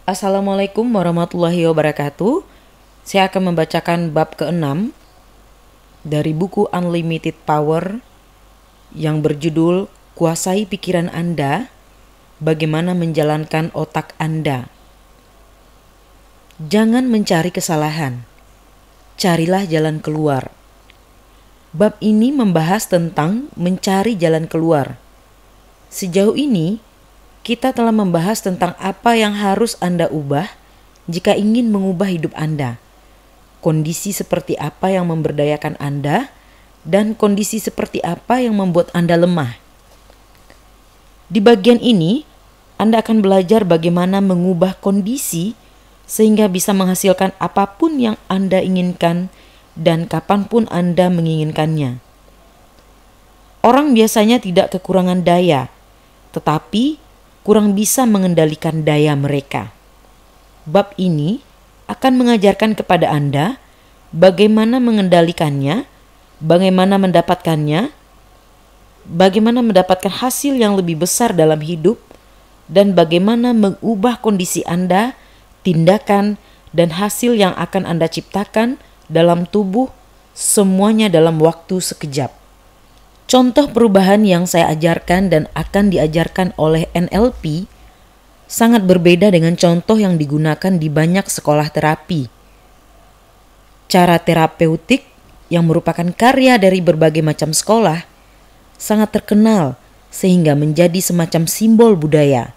Assalamualaikum warahmatullahi wabarakatuh. Saya akan membacakan bab ke-6 dari buku Unlimited Power yang berjudul Kuasai Pikiran Anda, Bagaimana Menjalankan Otak Anda. Jangan mencari kesalahan, carilah jalan keluar. Bab ini membahas tentang mencari jalan keluar. Sejauh ini, kita telah membahas tentang apa yang harus Anda ubah jika ingin mengubah hidup Anda. Kondisi seperti apa yang memberdayakan Anda dan kondisi seperti apa yang membuat Anda lemah. Di bagian ini, Anda akan belajar bagaimana mengubah kondisi sehingga bisa menghasilkan apapun yang Anda inginkan dan kapanpun Anda menginginkannya. Orang biasanya tidak kekurangan daya, tetapi kurang bisa mengendalikan daya mereka. Bab ini akan mengajarkan kepada Anda bagaimana mengendalikannya, bagaimana mendapatkannya, bagaimana mendapatkan hasil yang lebih besar dalam hidup, dan bagaimana mengubah kondisi Anda, tindakan, dan hasil yang akan Anda ciptakan dalam tubuh, semuanya dalam waktu sekejap. Contoh perubahan yang saya ajarkan dan akan diajarkan oleh NLP sangat berbeda dengan contoh yang digunakan di banyak sekolah terapi. Cara terapeutik yang merupakan karya dari berbagai macam sekolah sangat terkenal sehingga menjadi semacam simbol budaya.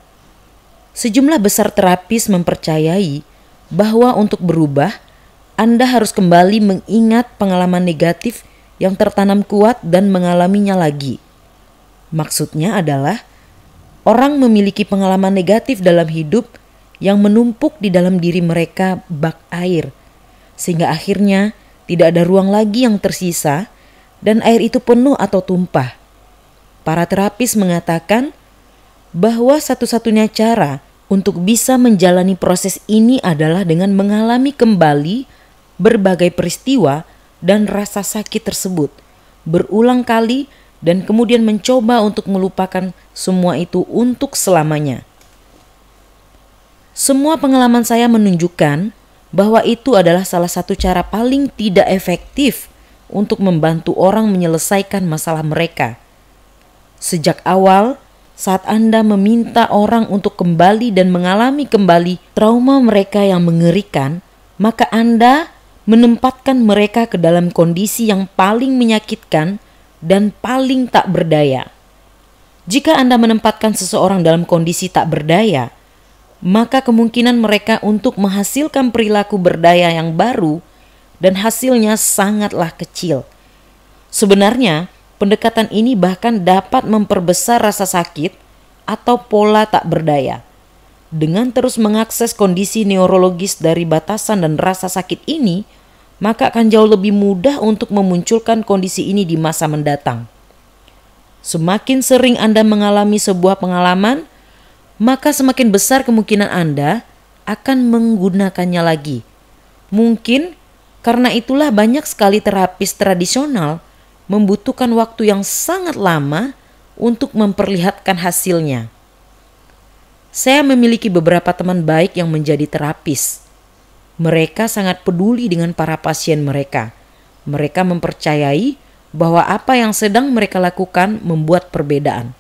Sejumlah besar terapis mempercayai bahwa untuk berubah, Anda harus kembali mengingat pengalaman negatif yang tertanam kuat dan mengalaminya lagi. Maksudnya adalah orang memiliki pengalaman negatif dalam hidup yang menumpuk di dalam diri mereka bak air, sehingga akhirnya tidak ada ruang lagi yang tersisa dan air itu penuh atau tumpah. Para terapis mengatakan bahwa satu-satunya cara untuk bisa menjalani proses ini adalah dengan mengalami kembali berbagai peristiwa dan rasa sakit tersebut berulang kali dan kemudian mencoba untuk melupakan semua itu untuk selamanya. Semua pengalaman saya menunjukkan bahwa itu adalah salah satu cara paling tidak efektif untuk membantu orang menyelesaikan masalah mereka. Sejak awal, saat Anda meminta orang untuk kembali dan mengalami kembali trauma mereka yang mengerikan, maka Anda menempatkan mereka ke dalam kondisi yang paling menyakitkan dan paling tak berdaya. Jika Anda menempatkan seseorang dalam kondisi tak berdaya, maka kemungkinan mereka untuk menghasilkan perilaku berdaya yang baru dan hasilnya sangatlah kecil. Sebenarnya, pendekatan ini bahkan dapat memperbesar rasa sakit atau pola tak berdaya. Dengan terus mengakses kondisi neurologis dari batasan dan rasa sakit ini, maka akan jauh lebih mudah untuk memunculkan kondisi ini di masa mendatang. Semakin sering Anda mengalami sebuah pengalaman, maka semakin besar kemungkinan Anda akan menggunakannya lagi. Mungkin karena itulah banyak sekali terapis tradisional membutuhkan waktu yang sangat lama untuk memperlihatkan hasilnya. Saya memiliki beberapa teman baik yang menjadi terapis. Mereka sangat peduli dengan para pasien mereka. Mereka mempercayai bahwa apa yang sedang mereka lakukan membuat perbedaan.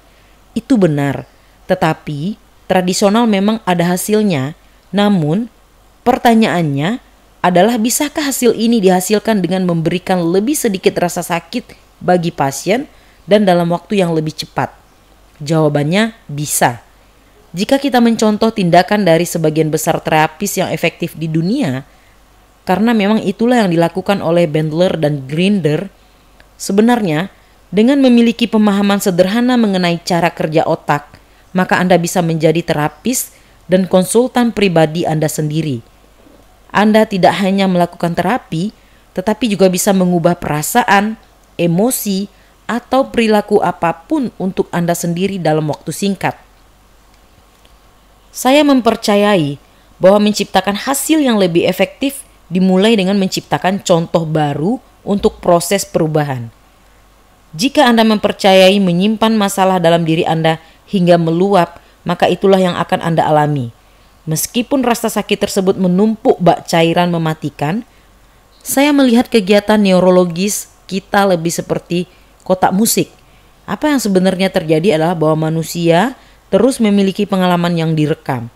Itu benar, tetapi tradisional memang ada hasilnya. Namun, pertanyaannya adalah bisakah hasil ini dihasilkan dengan memberikan lebih sedikit rasa sakit bagi pasien dan dalam waktu yang lebih cepat? Jawabannya bisa. Jika kita mencontoh tindakan dari sebagian besar terapis yang efektif di dunia, karena memang itulah yang dilakukan oleh Bandler dan Grinder, sebenarnya dengan memiliki pemahaman sederhana mengenai cara kerja otak, maka Anda bisa menjadi terapis dan konsultan pribadi Anda sendiri. Anda tidak hanya melakukan terapi, tetapi juga bisa mengubah perasaan, emosi, atau perilaku apapun untuk Anda sendiri dalam waktu singkat. Saya mempercayai bahwa menciptakan hasil yang lebih efektif dimulai dengan menciptakan contoh baru untuk proses perubahan. Jika Anda mempercayai menyimpan masalah dalam diri Anda hingga meluap, maka itulah yang akan Anda alami. Meskipun rasa sakit tersebut menumpuk bak cairan mematikan, saya melihat kegiatan neurologis kita lebih seperti kotak musik. Apa yang sebenarnya terjadi adalah bahwa manusia terus memiliki pengalaman yang direkam.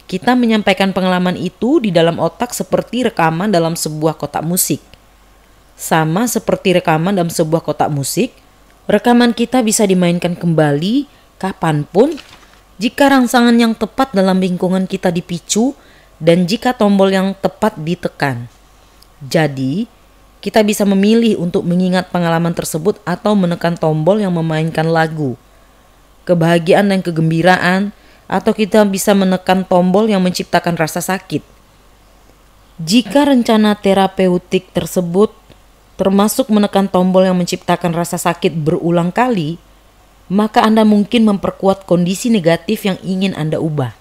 Kita menyampaikan pengalaman itu di dalam otak seperti rekaman dalam sebuah kotak musik. Sama seperti rekaman dalam sebuah kotak musik, rekaman kita bisa dimainkan kembali kapanpun jika rangsangan yang tepat dalam lingkungan kita dipicu dan jika tombol yang tepat ditekan. Jadi, kita bisa memilih untuk mengingat pengalaman tersebut atau menekan tombol yang memainkan lagu, kebahagiaan dan kegembiraan, atau kita bisa menekan tombol yang menciptakan rasa sakit. Jika rencana terapeutik tersebut termasuk menekan tombol yang menciptakan rasa sakit berulang kali, maka Anda mungkin memperkuat kondisi negatif yang ingin Anda ubah.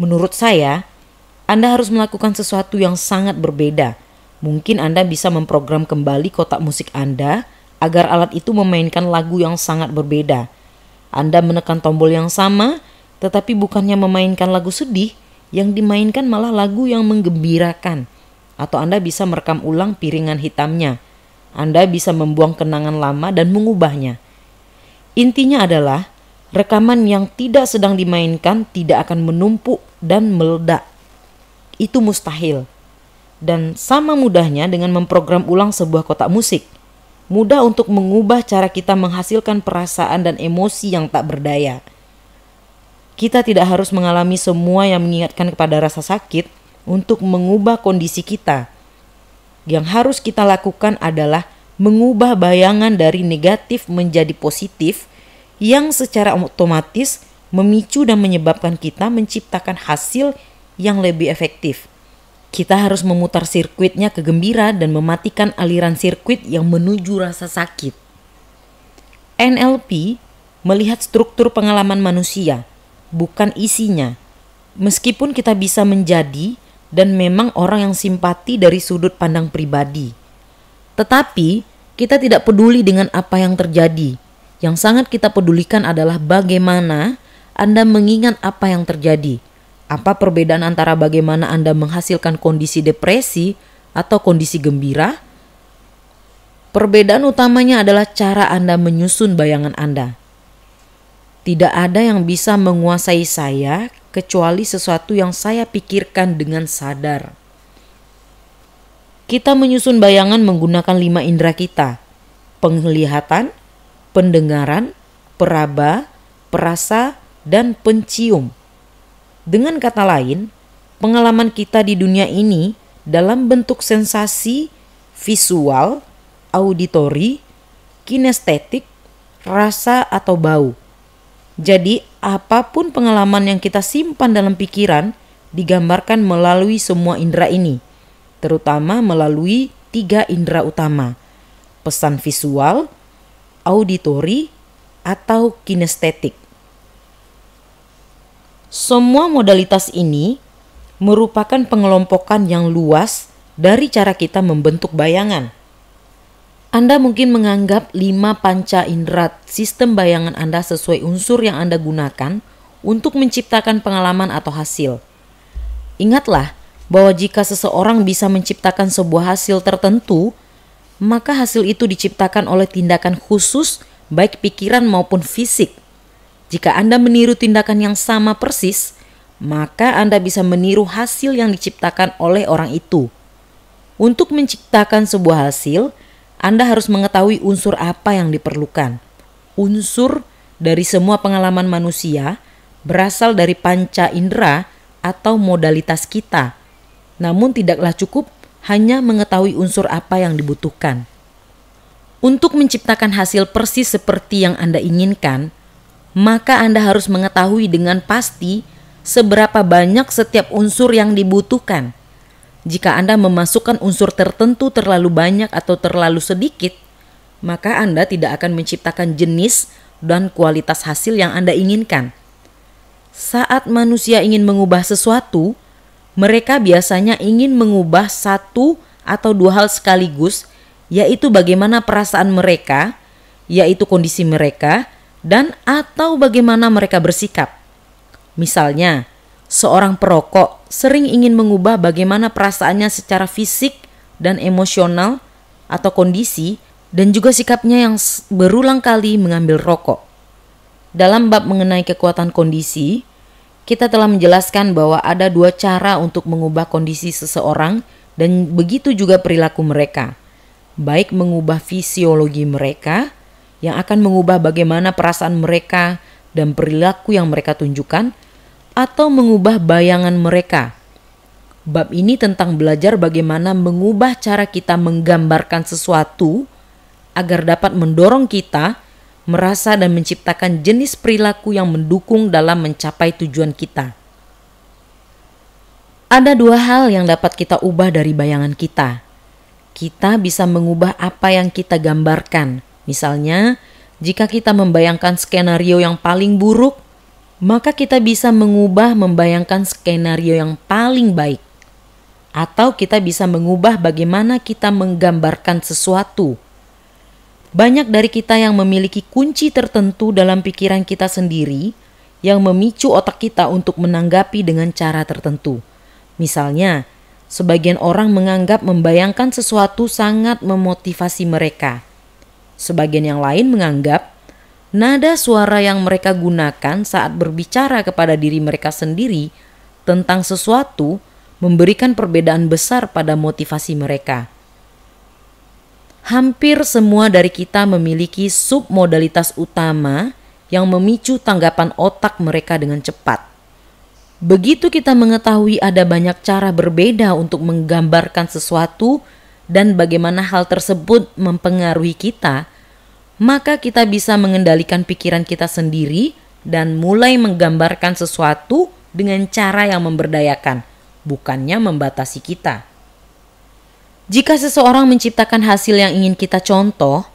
Menurut saya, Anda harus melakukan sesuatu yang sangat berbeda. Mungkin Anda bisa memprogram kembali kotak musik Anda agar alat itu memainkan lagu yang sangat berbeda. Anda menekan tombol yang sama, tetapi bukannya memainkan lagu sedih, yang dimainkan malah lagu yang menggembirakan. Atau Anda bisa merekam ulang piringan hitamnya. Anda bisa membuang kenangan lama dan mengubahnya. Intinya adalah, rekaman yang tidak sedang dimainkan tidak akan menumpuk dan meledak. Itu mustahil. Dan sama mudahnya dengan memprogram ulang sebuah kotak musik. Mudah untuk mengubah cara kita menghasilkan perasaan dan emosi yang tak berdaya. Kita tidak harus mengalami semua yang mengingatkan kepada rasa sakit untuk mengubah kondisi kita. Yang harus kita lakukan adalah mengubah bayangan dari negatif menjadi positif yang secara otomatis memicu dan menyebabkan kita menciptakan hasil yang lebih efektif. Kita harus memutar sirkuitnya ke gembira dan mematikan aliran sirkuit yang menuju rasa sakit. NLP melihat struktur pengalaman manusia, bukan isinya. Meskipun kita bisa menjadi dan memang orang yang simpati dari sudut pandang pribadi. Tetapi kita tidak peduli dengan apa yang terjadi. Yang sangat kita pedulikan adalah bagaimana Anda mengingat apa yang terjadi. Apa perbedaan antara bagaimana Anda menghasilkan kondisi depresi atau kondisi gembira? Perbedaan utamanya adalah cara Anda menyusun bayangan Anda. Tidak ada yang bisa menguasai saya kecuali sesuatu yang saya pikirkan dengan sadar. Kita menyusun bayangan menggunakan 5 indera kita: penglihatan, pendengaran, peraba, perasa, dan pencium. Dengan kata lain, pengalaman kita di dunia ini dalam bentuk sensasi, visual, auditori, kinestetik, rasa, atau bau. Jadi, apapun pengalaman yang kita simpan dalam pikiran digambarkan melalui semua indera ini, terutama melalui 3 indera utama: pesan visual, auditori, atau kinestetik. Semua modalitas ini merupakan pengelompokan yang luas dari cara kita membentuk bayangan. Anda mungkin menganggap 5 panca indera sistem bayangan Anda sesuai unsur yang Anda gunakan untuk menciptakan pengalaman atau hasil. Ingatlah bahwa jika seseorang bisa menciptakan sebuah hasil tertentu, maka hasil itu diciptakan oleh tindakan khusus baik pikiran maupun fisik. Jika Anda meniru tindakan yang sama persis, maka Anda bisa meniru hasil yang diciptakan oleh orang itu. Untuk menciptakan sebuah hasil, Anda harus mengetahui unsur apa yang diperlukan. Unsur dari semua pengalaman manusia berasal dari panca indera atau modalitas kita. Namun tidaklah cukup hanya mengetahui unsur apa yang dibutuhkan. Untuk menciptakan hasil persis seperti yang Anda inginkan, maka Anda harus mengetahui dengan pasti seberapa banyak setiap unsur yang dibutuhkan. Jika Anda memasukkan unsur tertentu terlalu banyak atau terlalu sedikit, maka Anda tidak akan menciptakan jenis dan kualitas hasil yang Anda inginkan. Saat manusia ingin mengubah sesuatu, mereka biasanya ingin mengubah 1 atau 2 hal sekaligus, yaitu bagaimana perasaan mereka, yaitu kondisi mereka, dan atau bagaimana mereka bersikap. Misalnya, Seorang perokok sering ingin mengubah bagaimana perasaannya secara fisik dan emosional atau kondisi, dan juga sikapnya yang berulang kali mengambil rokok. Dalam bab mengenai kekuatan kondisi, kita telah menjelaskan bahwa ada dua cara untuk mengubah kondisi seseorang dan begitu juga perilaku mereka. Baik mengubah fisiologi mereka yang akan mengubah bagaimana perasaan mereka dan perilaku yang mereka tunjukkan, atau mengubah bayangan mereka. Bab ini tentang belajar bagaimana mengubah cara kita menggambarkan sesuatu agar dapat mendorong kita merasa dan menciptakan jenis perilaku yang mendukung dalam mencapai tujuan kita. Ada dua hal yang dapat kita ubah dari bayangan kita. Kita bisa mengubah apa yang kita gambarkan. Misalnya, jika kita membayangkan skenario yang paling buruk, maka kita bisa mengubah membayangkan skenario yang paling baik. Atau kita bisa mengubah bagaimana kita menggambarkan sesuatu. Banyak dari kita yang memiliki kunci tertentu dalam pikiran kita sendiri yang memicu otak kita untuk menanggapi dengan cara tertentu. Misalnya, sebagian orang menganggap membayangkan sesuatu sangat memotivasi mereka. Sebagian yang lain menganggap nada suara yang mereka gunakan saat berbicara kepada diri mereka sendiri tentang sesuatu memberikan perbedaan besar pada motivasi mereka. Hampir semua dari kita memiliki submodalitas utama yang memicu tanggapan otak mereka dengan cepat. Begitu kita mengetahui ada banyak cara berbeda untuk menggambarkan sesuatu dan bagaimana hal tersebut mempengaruhi kita, maka kita bisa mengendalikan pikiran kita sendiri dan mulai menggambarkan sesuatu dengan cara yang memberdayakan, bukannya membatasi kita. Jika seseorang menciptakan hasil yang ingin kita contoh,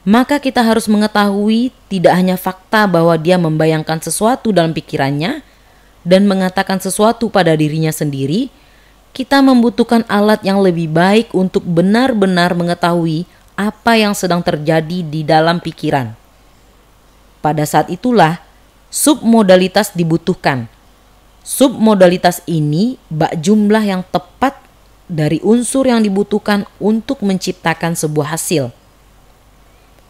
maka kita harus mengetahui tidak hanya fakta bahwa dia membayangkan sesuatu dalam pikirannya dan mengatakan sesuatu pada dirinya sendiri, kita membutuhkan alat yang lebih baik untuk benar-benar mengetahui apa yang sedang terjadi di dalam pikiran. Pada saat itulah submodalitas dibutuhkan. Submodalitas ini bak jumlah yang tepat dari unsur yang dibutuhkan untuk menciptakan sebuah hasil.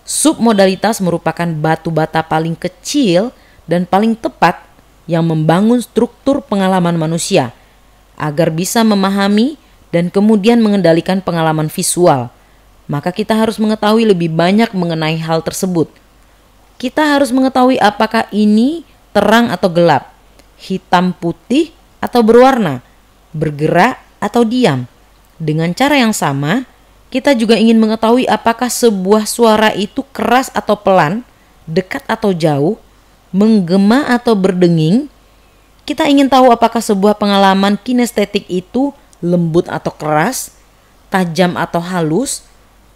Submodalitas merupakan batu bata paling kecil dan paling tepat yang membangun struktur pengalaman manusia agar bisa memahami dan kemudian mengendalikan pengalaman visual. Maka kita harus mengetahui lebih banyak mengenai hal tersebut. Kita harus mengetahui apakah ini terang atau gelap, hitam putih atau berwarna, bergerak atau diam. Dengan cara yang sama, kita juga ingin mengetahui apakah sebuah suara itu keras atau pelan, dekat atau jauh, menggema atau berdenging. Kita ingin tahu apakah sebuah pengalaman kinestetik itu lembut atau keras, tajam atau halus,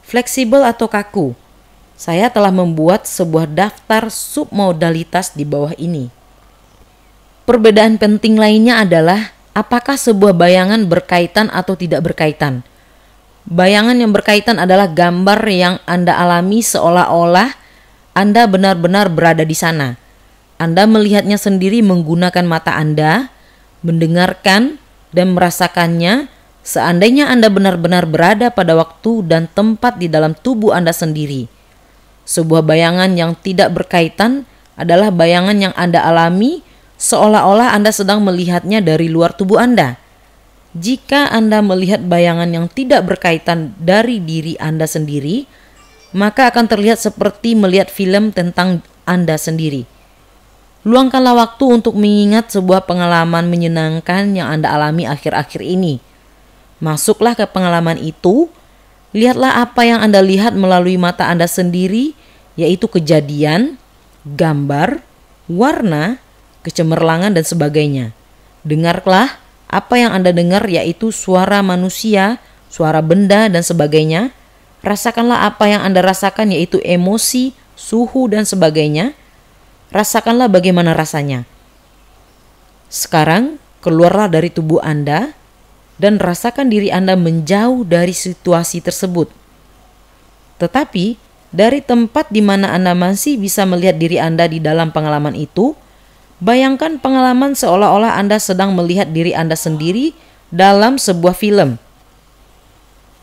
fleksibel atau kaku. Saya telah membuat sebuah daftar submodalitas di bawah ini. Perbedaan penting lainnya adalah apakah sebuah bayangan berkaitan atau tidak berkaitan. Bayangan yang berkaitan adalah gambar yang Anda alami seolah-olah Anda benar-benar berada di sana. Anda melihatnya sendiri menggunakan mata Anda, mendengarkan dan merasakannya. Seandainya Anda benar-benar berada pada waktu dan tempat di dalam tubuh Anda sendiri. Sebuah bayangan yang tidak berkaitan adalah bayangan yang Anda alami seolah-olah Anda sedang melihatnya dari luar tubuh Anda. Jika Anda melihat bayangan yang tidak berkaitan dari diri Anda sendiri, maka akan terlihat seperti melihat film tentang Anda sendiri. Luangkanlah waktu untuk mengingat sebuah pengalaman menyenangkan yang Anda alami akhir-akhir ini. Masuklah ke pengalaman itu, lihatlah apa yang Anda lihat melalui mata Anda sendiri, yaitu kejadian, gambar, warna, kecemerlangan dan sebagainya. Dengarlah apa yang Anda dengar, yaitu suara manusia, suara benda dan sebagainya. Rasakanlah apa yang Anda rasakan, yaitu emosi, suhu dan sebagainya. Rasakanlah bagaimana rasanya. Sekarang keluarlah dari tubuh Anda dan rasakan diri Anda menjauh dari situasi tersebut. Tetapi dari tempat di mana Anda masih bisa melihat diri Anda di dalam pengalaman itu, Bayangkan pengalaman seolah-olah Anda sedang melihat diri Anda sendiri dalam sebuah film.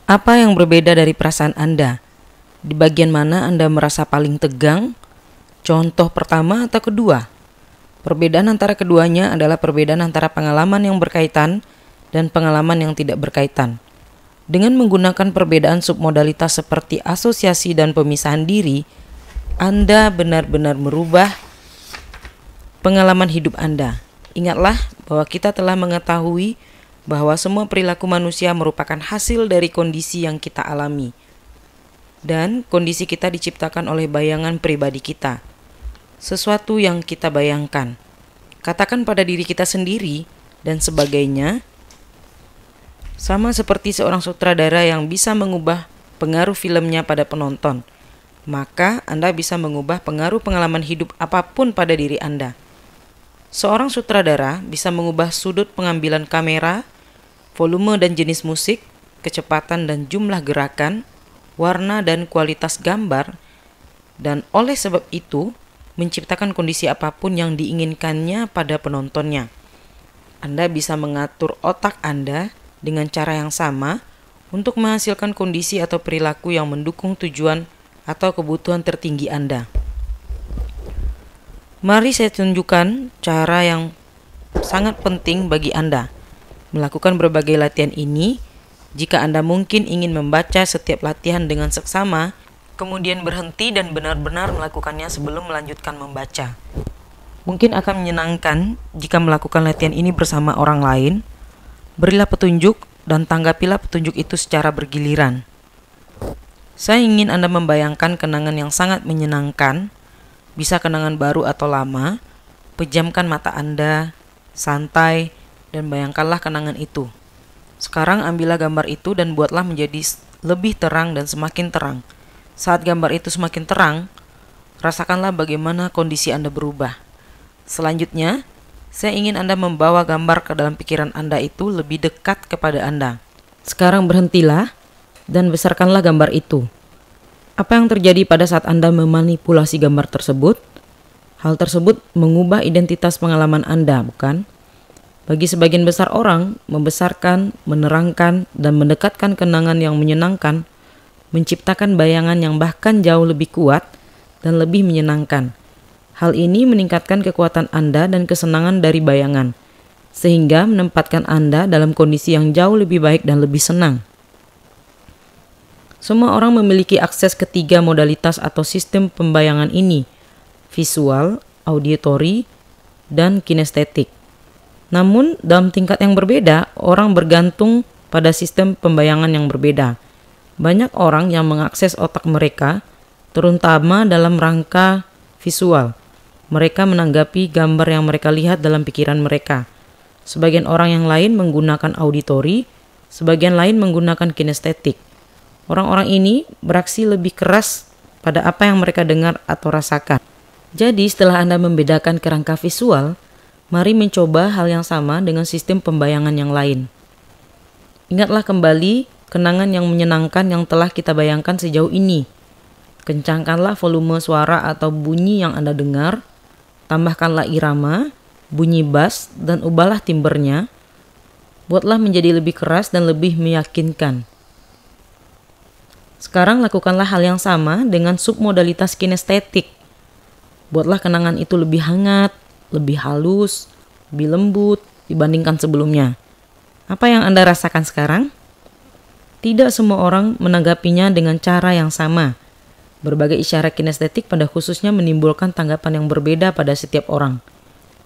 Apa yang berbeda dari perasaan Anda? Di bagian mana Anda merasa paling tegang? Contoh pertama atau kedua? Perbedaan antara keduanya adalah perbedaan antara pengalaman yang berkaitan dan pengalaman yang tidak berkaitan. Dengan menggunakan perbedaan submodalitas seperti asosiasi dan pemisahan diri, Anda benar-benar merubah pengalaman hidup Anda. Ingatlah bahwa kita telah mengetahui bahwa semua perilaku manusia merupakan hasil dari kondisi yang kita alami. Dan kondisi kita diciptakan oleh bayangan pribadi kita. Sesuatu yang kita bayangkan. Katakan pada diri kita sendiri dan sebagainya. Sama seperti seorang sutradara yang bisa mengubah pengaruh filmnya pada penonton. Maka Anda bisa mengubah pengaruh pengalaman hidup apapun pada diri Anda. Seorang sutradara bisa mengubah sudut pengambilan kamera, volume dan jenis musik, kecepatan dan jumlah gerakan, warna dan kualitas gambar, dan oleh sebab itu menciptakan kondisi apapun yang diinginkannya pada penontonnya. Anda bisa mengatur otak Anda dengan cara yang sama untuk menghasilkan kondisi atau perilaku yang mendukung tujuan atau kebutuhan tertinggi Anda. Mari saya tunjukkan cara yang sangat penting bagi Anda. Melakukan berbagai latihan ini, jika Anda mungkin ingin membaca setiap latihan dengan seksama, kemudian berhenti dan benar-benar melakukannya sebelum melanjutkan membaca. Mungkin akan menyenangkan jika melakukan latihan ini bersama orang lain. Berilah petunjuk dan tanggapilah petunjuk itu secara bergiliran. Saya ingin Anda membayangkan kenangan yang sangat menyenangkan, bisa kenangan baru atau lama. Pejamkan mata Anda, santai, dan bayangkanlah kenangan itu. Sekarang ambillah gambar itu dan buatlah menjadi lebih terang dan semakin terang. Saat gambar itu semakin terang, rasakanlah bagaimana kondisi Anda berubah. Selanjutnya, saya ingin Anda membawa gambar ke dalam pikiran Anda itu lebih dekat kepada Anda. Sekarang berhentilah dan besarkanlah gambar itu. Apa yang terjadi pada saat Anda memanipulasi gambar tersebut? Hal tersebut mengubah identitas pengalaman Anda, bukan? Bagi sebagian besar orang, membesarkan, menerangkan, dan mendekatkan kenangan yang menyenangkan, menciptakan bayangan yang bahkan jauh lebih kuat dan lebih menyenangkan. Hal ini meningkatkan kekuatan Anda dan kesenangan dari bayangan, sehingga menempatkan Anda dalam kondisi yang jauh lebih baik dan lebih senang. Semua orang memiliki akses ketiga modalitas atau sistem pembayangan ini, visual, auditory, dan kinestetik. Namun, dalam tingkat yang berbeda, orang bergantung pada sistem pembayangan yang berbeda. Banyak orang yang mengakses otak mereka, terutama dalam rangka visual. Mereka menanggapi gambar yang mereka lihat dalam pikiran mereka. Sebagian orang yang lain menggunakan auditory, sebagian lain menggunakan kinestetik. Orang-orang ini beraksi lebih keras pada apa yang mereka dengar atau rasakan. Jadi setelah Anda membedakan kerangka visual, mari mencoba hal yang sama dengan sistem pembayangan yang lain. Ingatlah kembali kenangan yang menyenangkan yang telah kita bayangkan sejauh ini. Kencangkanlah volume suara atau bunyi yang Anda dengar, tambahkanlah irama, bunyi bass, dan ubahlah timbernya. Buatlah menjadi lebih keras dan lebih meyakinkan. Sekarang lakukanlah hal yang sama dengan submodalitas kinestetik. Buatlah kenangan itu lebih hangat, lebih halus, lebih lembut dibandingkan sebelumnya. Apa yang Anda rasakan sekarang? Tidak semua orang menanggapinya dengan cara yang sama. Berbagai isyarat kinestetik pada khususnya menimbulkan tanggapan yang berbeda pada setiap orang.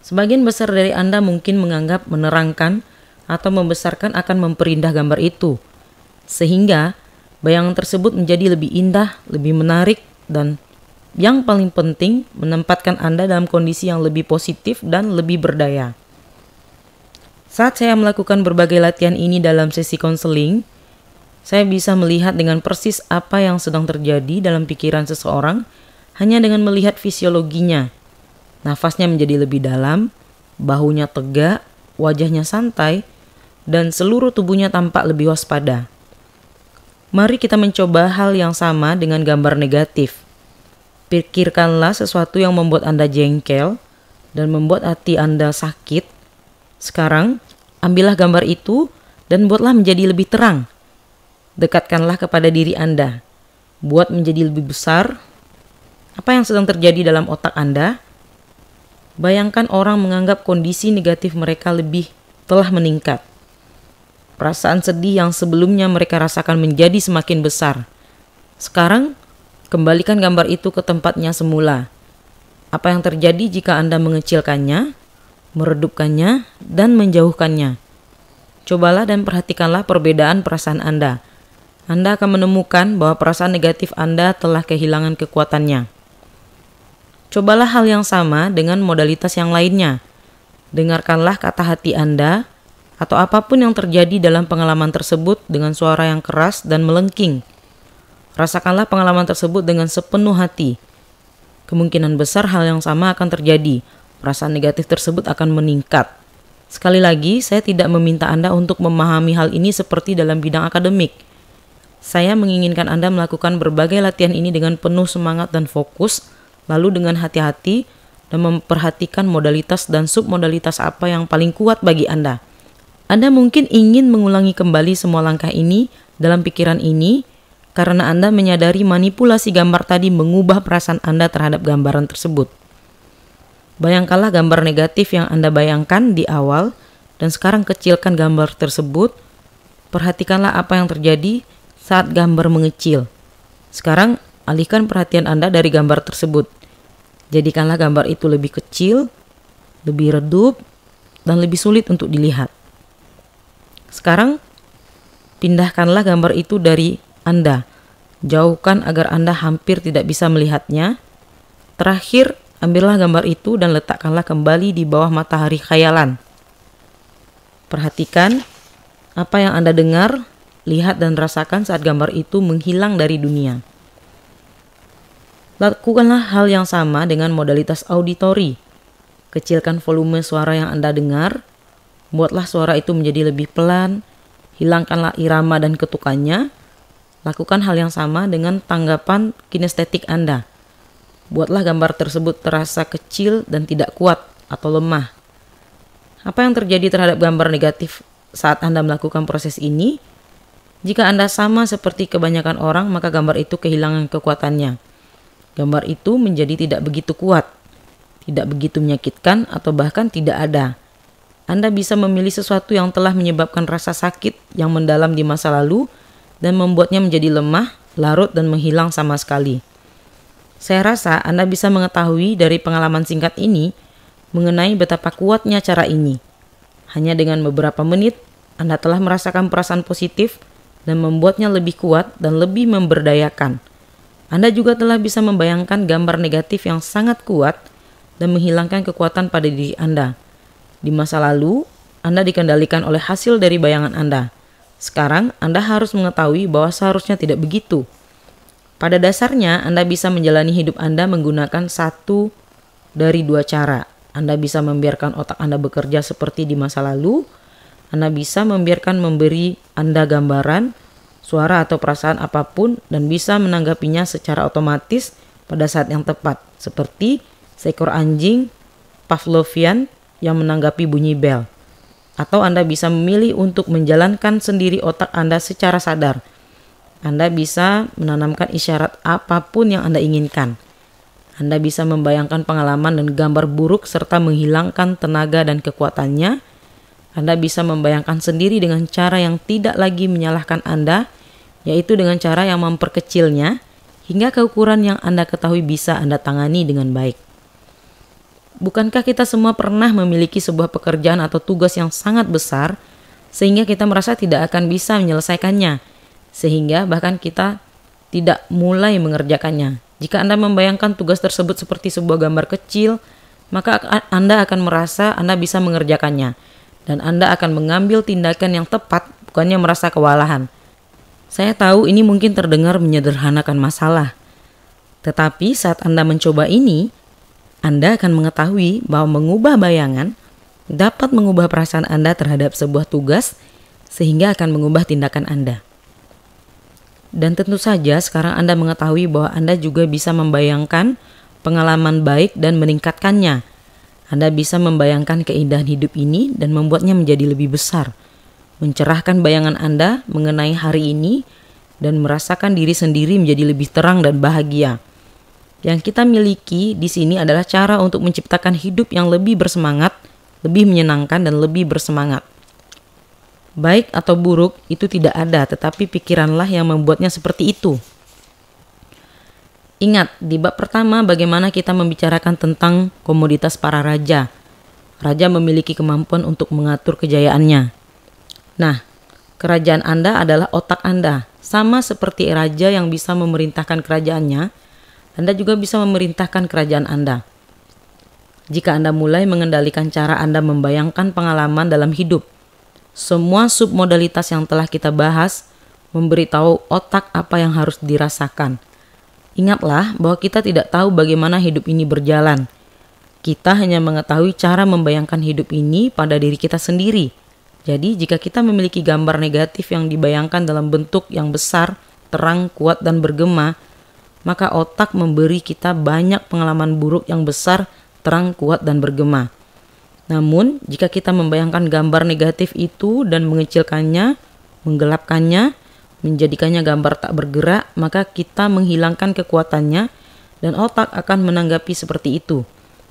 Sebagian besar dari Anda mungkin menganggap menerangkan atau membesarkan akan memperindah gambar itu, sehingga bayangan tersebut menjadi lebih indah, lebih menarik, dan yang paling penting menempatkan Anda dalam kondisi yang lebih positif dan lebih berdaya. Saat saya melakukan berbagai latihan ini dalam sesi konseling, saya bisa melihat dengan persis apa yang sedang terjadi dalam pikiran seseorang hanya dengan melihat fisiologinya. Nafasnya menjadi lebih dalam, bahunya tegak, wajahnya santai, dan seluruh tubuhnya tampak lebih waspada. Mari kita mencoba hal yang sama dengan gambar negatif. Pikirkanlah sesuatu yang membuat Anda jengkel, dan membuat hati Anda sakit, sekarang ambillah gambar itu dan buatlah menjadi lebih terang. Dekatkanlah kepada diri Anda. Buat menjadi lebih besar. Apa yang sedang terjadi dalam otak Anda? Bayangkan orang menganggap kondisi negatif mereka telah meningkat. Perasaan sedih yang sebelumnya mereka rasakan menjadi semakin besar. Sekarang, kembalikan gambar itu ke tempatnya semula. Apa yang terjadi jika Anda mengecilkannya, meredupkannya, dan menjauhkannya? Cobalah dan perhatikanlah perbedaan perasaan Anda. Anda akan menemukan bahwa perasaan negatif Anda telah kehilangan kekuatannya. Cobalah hal yang sama dengan modalitas yang lainnya. Dengarkanlah kata hati Anda atau apapun yang terjadi dalam pengalaman tersebut dengan suara yang keras dan melengking. Rasakanlah pengalaman tersebut dengan sepenuh hati. Kemungkinan besar hal yang sama akan terjadi. Perasaan negatif tersebut akan meningkat. Sekali lagi, saya tidak meminta Anda untuk memahami hal ini seperti dalam bidang akademik. Saya menginginkan Anda melakukan berbagai latihan ini dengan penuh semangat dan fokus, lalu dengan hati-hati dan memperhatikan modalitas dan submodalitas apa yang paling kuat bagi Anda. Anda mungkin ingin mengulangi kembali semua langkah ini dalam pikiran ini, karena Anda menyadari manipulasi gambar tadi mengubah perasaan Anda terhadap gambaran tersebut. Bayangkanlah gambar negatif yang Anda bayangkan di awal dan sekarang kecilkan gambar tersebut. Perhatikanlah apa yang terjadi saat gambar mengecil. Sekarang alihkan perhatian Anda dari gambar tersebut. Jadikanlah gambar itu lebih kecil, lebih redup, dan lebih sulit untuk dilihat. Sekarang pindahkanlah gambar itu dari Anda. Jauhkan agar Anda hampir tidak bisa melihatnya. Terakhir, ambillah gambar itu dan letakkanlah kembali di bawah matahari khayalan. Perhatikan apa yang Anda dengar, lihat dan rasakan saat gambar itu menghilang dari dunia. Lakukanlah hal yang sama dengan modalitas auditori. Kecilkan volume suara yang Anda dengar. Buatlah suara itu menjadi lebih pelan. Hilangkanlah irama dan ketukannya. Lakukan hal yang sama dengan tanggapan kinestetik Anda. Buatlah gambar tersebut terasa kecil dan tidak kuat atau lemah. Apa yang terjadi terhadap gambar negatif saat Anda melakukan proses ini? Jika Anda sama seperti kebanyakan orang, maka gambar itu kehilangan kekuatannya. Gambar itu menjadi tidak begitu kuat, tidak begitu menyakitkan, atau bahkan tidak ada. Anda bisa memilih sesuatu yang telah menyebabkan rasa sakit yang mendalam di masa lalu dan membuatnya menjadi lemah, larut, dan menghilang sama sekali. Saya rasa Anda bisa mengetahui dari pengalaman singkat ini mengenai betapa kuatnya cara ini. Hanya dengan beberapa menit, Anda telah merasakan perasaan positif dan membuatnya lebih kuat dan lebih memberdayakan. Anda juga telah bisa membayangkan gambar negatif yang sangat kuat dan menghilangkan kekuatan pada diri Anda. Di masa lalu, Anda dikendalikan oleh hasil dari bayangan Anda. Sekarang, Anda harus mengetahui bahwa seharusnya tidak begitu. Pada dasarnya, Anda bisa menjalani hidup Anda menggunakan satu dari dua cara. Anda bisa membiarkan otak Anda bekerja seperti di masa lalu. Anda bisa membiarkan memberi Anda gambaran, suara atau perasaan apapun dan bisa menanggapinya secara otomatis pada saat yang tepat. Seperti seekor anjing Pavlovian yang menanggapi bunyi bel. Atau Anda bisa memilih untuk menjalankan sendiri otak Anda secara sadar. Anda bisa menanamkan isyarat apapun yang Anda inginkan. Anda bisa membayangkan pengalaman dan gambar buruk serta menghilangkan tenaga dan kekuatannya. Anda bisa membayangkan sendiri dengan cara yang tidak lagi menyalahkan Anda, yaitu dengan cara yang memperkecilnya hingga ke ukuran yang Anda ketahui bisa Anda tangani dengan baik. Bukankah kita semua pernah memiliki sebuah pekerjaan atau tugas yang sangat besar sehingga kita merasa tidak akan bisa menyelesaikannya, sehingga bahkan kita tidak mulai mengerjakannya? Jika Anda membayangkan tugas tersebut seperti sebuah gambar kecil, maka Anda akan merasa Anda bisa mengerjakannya dan Anda akan mengambil tindakan yang tepat, bukannya merasa kewalahan. Saya tahu ini mungkin terdengar menyederhanakan masalah, tetapi saat Anda mencoba ini, Anda akan mengetahui bahwa mengubah bayangan dapat mengubah perasaan Anda terhadap sebuah tugas sehingga akan mengubah tindakan Anda. Dan tentu saja sekarang Anda mengetahui bahwa Anda juga bisa membayangkan pengalaman baik dan meningkatkannya. Anda bisa membayangkan keindahan hidup ini dan membuatnya menjadi lebih besar, mencerahkan bayangan Anda mengenai hari ini, dan merasakan diri sendiri menjadi lebih terang dan bahagia. Yang kita miliki di sini adalah cara untuk menciptakan hidup yang lebih bersemangat, lebih menyenangkan, dan lebih bersemangat. Baik atau buruk itu tidak ada, tetapi pikiranlah yang membuatnya seperti itu. Ingat, di bab pertama bagaimana kita membicarakan tentang komoditas para raja. Raja memiliki kemampuan untuk mengatur kejayaannya. Nah, kerajaan Anda adalah otak Anda. Sama seperti raja yang bisa memerintahkan kerajaannya, Anda juga bisa memerintahkan kerajaan Anda. Jika Anda mulai mengendalikan cara Anda membayangkan pengalaman dalam hidup, semua submodalitas yang telah kita bahas memberitahu otak apa yang harus dirasakan. Ingatlah bahwa kita tidak tahu bagaimana hidup ini berjalan. Kita hanya mengetahui cara membayangkan hidup ini pada diri kita sendiri. Jadi jika kita memiliki gambar negatif yang dibayangkan dalam bentuk yang besar, terang, kuat, dan bergema, maka otak memberi kita banyak pengalaman buruk yang besar, terang, kuat, dan bergema. Namun jika kita membayangkan gambar negatif itu dan mengecilkannya, menggelapkannya, menjadikannya gambar tak bergerak, maka kita menghilangkan kekuatannya dan otak akan menanggapi seperti itu.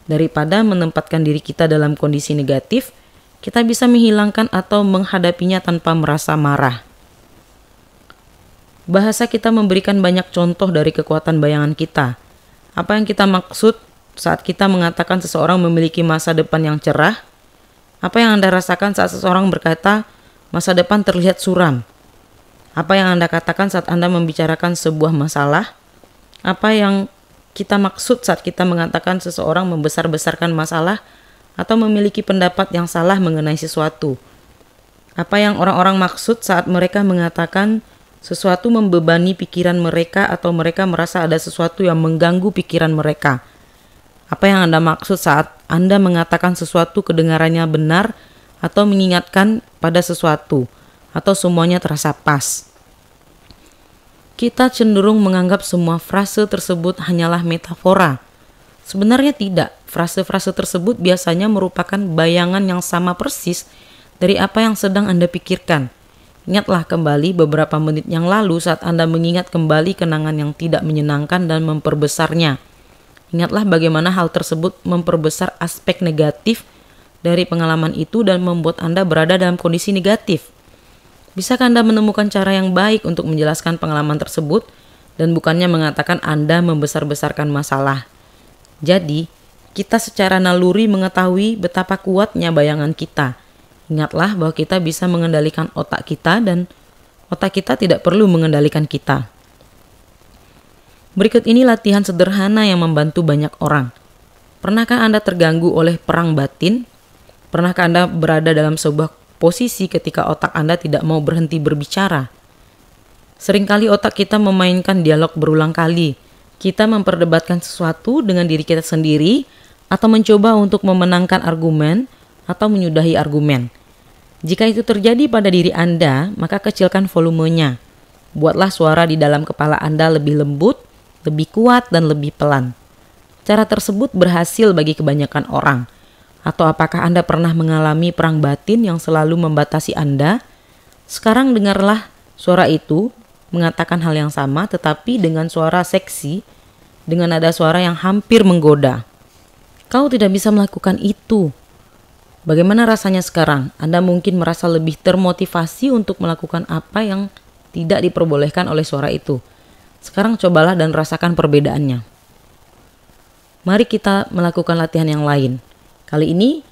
Daripada menempatkan diri kita dalam kondisi negatif, kita bisa menghilangkan atau menghadapinya tanpa merasa marah. Bahasa kita memberikan banyak contoh dari kekuatan bayangan kita. Apa yang kita maksud saat kita mengatakan seseorang memiliki masa depan yang cerah? Apa yang Anda rasakan saat seseorang berkata masa depan terlihat suram? Apa yang Anda katakan saat Anda membicarakan sebuah masalah? Apa yang kita maksud saat kita mengatakan seseorang membesar-besarkan masalah atau memiliki pendapat yang salah mengenai sesuatu? Apa yang orang-orang maksud saat mereka mengatakan sesuatu membebani pikiran mereka atau mereka merasa ada sesuatu yang mengganggu pikiran mereka? Apa yang Anda maksud saat Anda mengatakan sesuatu kedengarannya benar atau mengingatkan pada sesuatu? Atau semuanya terasa pas? Kita cenderung menganggap semua frase tersebut hanyalah metafora. Sebenarnya tidak. Frase-frase tersebut biasanya merupakan bayangan yang sama persis dari apa yang sedang Anda pikirkan. Ingatlah kembali beberapa menit yang lalu saat Anda mengingat kembali kenangan yang tidak menyenangkan dan memperbesarnya. Ingatlah bagaimana hal tersebut memperbesar aspek negatif dari pengalaman itu dan membuat Anda berada dalam kondisi negatif. Bisakah Anda menemukan cara yang baik untuk menjelaskan pengalaman tersebut dan bukannya mengatakan Anda membesar-besarkan masalah? Jadi, kita secara naluri mengetahui betapa kuatnya bayangan kita. Ingatlah bahwa kita bisa mengendalikan otak kita dan otak kita tidak perlu mengendalikan kita. Berikut ini latihan sederhana yang membantu banyak orang. Pernahkah Anda terganggu oleh perang batin? Pernahkah Anda berada dalam sebuah posisi ketika otak Anda tidak mau berhenti berbicara? Seringkali otak kita memainkan dialog berulang kali. Kita memperdebatkan sesuatu dengan diri kita sendiri atau mencoba untuk memenangkan argumen atau menyudahi argumen. Jika itu terjadi pada diri Anda, maka kecilkan volumenya. Buatlah suara di dalam kepala Anda lebih lembut, lebih kuat, dan lebih pelan. Cara tersebut berhasil bagi kebanyakan orang. Atau apakah Anda pernah mengalami perang batin yang selalu membatasi Anda? Sekarang dengarlah suara itu mengatakan hal yang sama tetapi dengan suara seksi, dengan nada suara yang hampir menggoda. Kau tidak bisa melakukan itu. Bagaimana rasanya sekarang? Anda mungkin merasa lebih termotivasi untuk melakukan apa yang tidak diperbolehkan oleh suara itu. Sekarang cobalah dan rasakan perbedaannya. Mari kita melakukan latihan yang lain. Kali ini,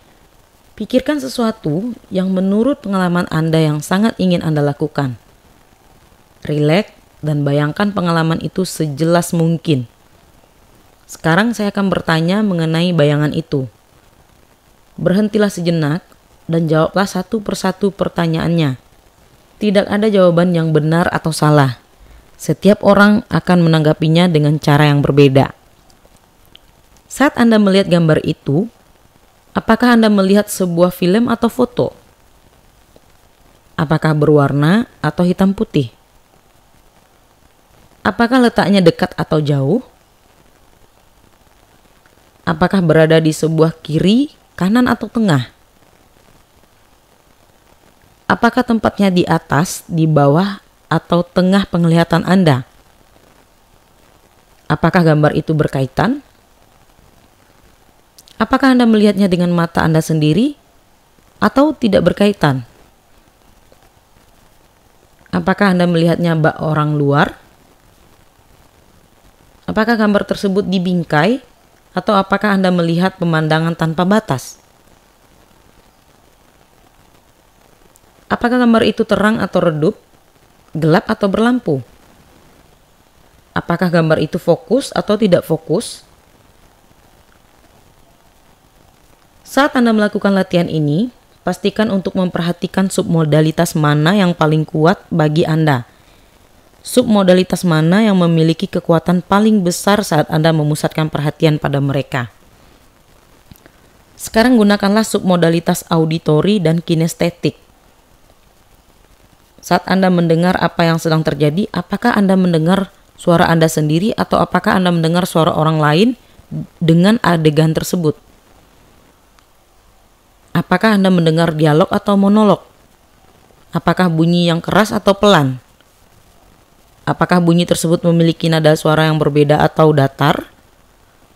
pikirkan sesuatu yang menurut pengalaman Anda yang sangat ingin Anda lakukan. Rileks dan bayangkan pengalaman itu sejelas mungkin. Sekarang saya akan bertanya mengenai bayangan itu. Berhentilah sejenak dan jawablah satu persatu pertanyaannya. Tidak ada jawaban yang benar atau salah. Setiap orang akan menanggapinya dengan cara yang berbeda. Saat Anda melihat gambar itu, apakah Anda melihat sebuah film atau foto? Apakah berwarna atau hitam putih? Apakah letaknya dekat atau jauh? Apakah berada di sebelah kiri, kanan atau tengah? Apakah tempatnya di atas, di bawah, atau tengah penglihatan Anda? Apakah gambar itu berkaitan? Apakah Anda melihatnya dengan mata Anda sendiri atau tidak berkaitan? Apakah Anda melihatnya bak orang luar? Apakah gambar tersebut dibingkai atau apakah Anda melihat pemandangan tanpa batas? Apakah gambar itu terang atau redup, gelap atau berlampu? Apakah gambar itu fokus atau tidak fokus? Saat Anda melakukan latihan ini, pastikan untuk memperhatikan submodalitas mana yang paling kuat bagi Anda. Submodalitas mana yang memiliki kekuatan paling besar saat Anda memusatkan perhatian pada mereka. Sekarang gunakanlah submodalitas auditori dan kinestetik. Saat Anda mendengar apa yang sedang terjadi, apakah Anda mendengar suara Anda sendiri atau apakah Anda mendengar suara orang lain dengan adegan tersebut? Apakah Anda mendengar dialog atau monolog? Apakah bunyi yang keras atau pelan? Apakah bunyi tersebut memiliki nada suara yang berbeda atau datar?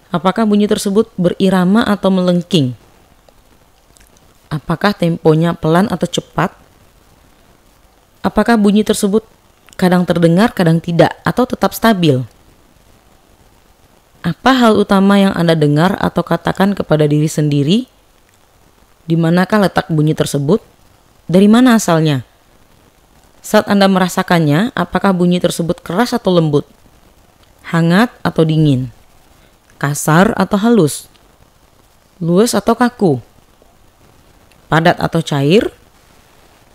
Apakah bunyi tersebut berirama atau melengking? Apakah temponya pelan atau cepat? Apakah bunyi tersebut kadang terdengar, kadang tidak, atau tetap stabil? Apa hal utama yang Anda dengar atau katakan kepada diri sendiri? Di manakah letak bunyi tersebut? Dari mana asalnya? Saat Anda merasakannya, apakah bunyi tersebut keras atau lembut? Hangat atau dingin? Kasar atau halus? Luas atau kaku? Padat atau cair?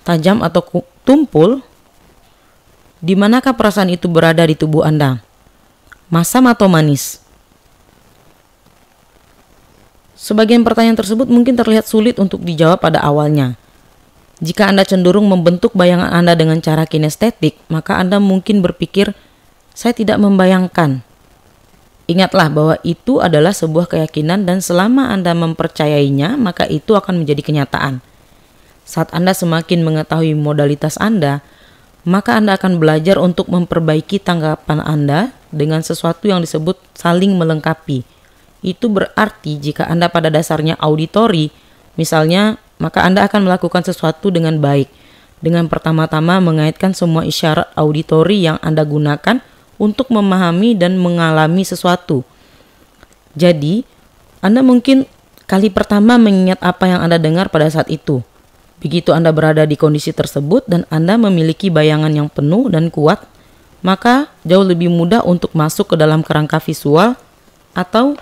Tajam atau tumpul? Di manakah perasaan itu berada di tubuh Anda? Masam atau manis? Sebagian pertanyaan tersebut mungkin terlihat sulit untuk dijawab pada awalnya. Jika Anda cenderung membentuk bayangan Anda dengan cara kinestetik, maka Anda mungkin berpikir, saya tidak membayangkan. Ingatlah bahwa itu adalah sebuah keyakinan dan selama Anda mempercayainya, maka itu akan menjadi kenyataan. Saat Anda semakin mengetahui modalitas Anda, maka Anda akan belajar untuk memperbaiki tanggapan Anda dengan sesuatu yang disebut saling melengkapi. Itu berarti jika Anda pada dasarnya auditori, misalnya, maka Anda akan melakukan sesuatu dengan baik, dengan pertama-tama mengaitkan semua isyarat auditori yang Anda gunakan untuk memahami dan mengalami sesuatu. Jadi, Anda mungkin kali pertama mengingat apa yang Anda dengar pada saat itu. Begitu Anda berada di kondisi tersebut dan Anda memiliki bayangan yang penuh dan kuat, maka jauh lebih mudah untuk masuk ke dalam kerangka visual atau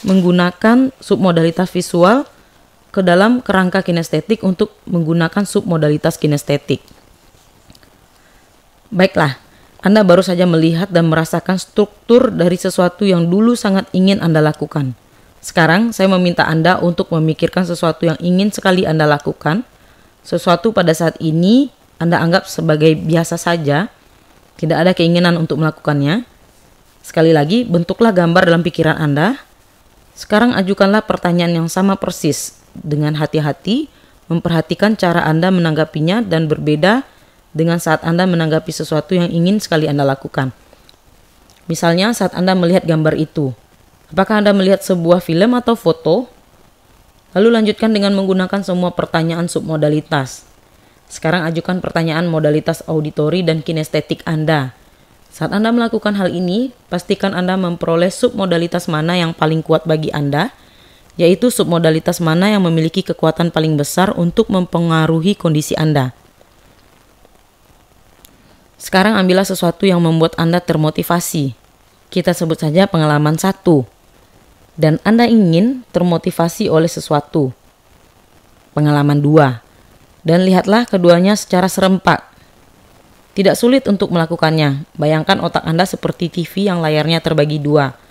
menggunakan submodalitas visual ke dalam kerangka kinestetik untuk menggunakan submodalitas kinestetik. Baiklah, Anda baru saja melihat dan merasakan struktur dari sesuatu yang dulu sangat ingin Anda lakukan. Sekarang saya meminta Anda untuk memikirkan sesuatu yang ingin sekali Anda lakukan, sesuatu pada saat ini Anda anggap sebagai biasa saja, tidak ada keinginan untuk melakukannya. Sekali lagi, bentuklah gambar dalam pikiran Anda. Sekarang ajukanlah pertanyaan yang sama persis. Dengan hati-hati, memperhatikan cara Anda menanggapinya dan berbeda dengan saat Anda menanggapi sesuatu yang ingin sekali Anda lakukan. Misalnya saat Anda melihat gambar itu, apakah Anda melihat sebuah film atau foto? Lalu lanjutkan dengan menggunakan semua pertanyaan submodalitas. Sekarang ajukan pertanyaan modalitas auditori dan kinestetik Anda. Saat Anda melakukan hal ini, pastikan Anda memperoleh submodalitas mana yang paling kuat bagi Anda, yaitu submodalitas mana yang memiliki kekuatan paling besar untuk mempengaruhi kondisi Anda. Sekarang ambillah sesuatu yang membuat Anda termotivasi. Kita sebut saja pengalaman 1. Dan Anda ingin termotivasi oleh sesuatu. Pengalaman 2. Dan lihatlah keduanya secara serempak. Tidak sulit untuk melakukannya. Bayangkan otak Anda seperti TV yang layarnya terbagi 2.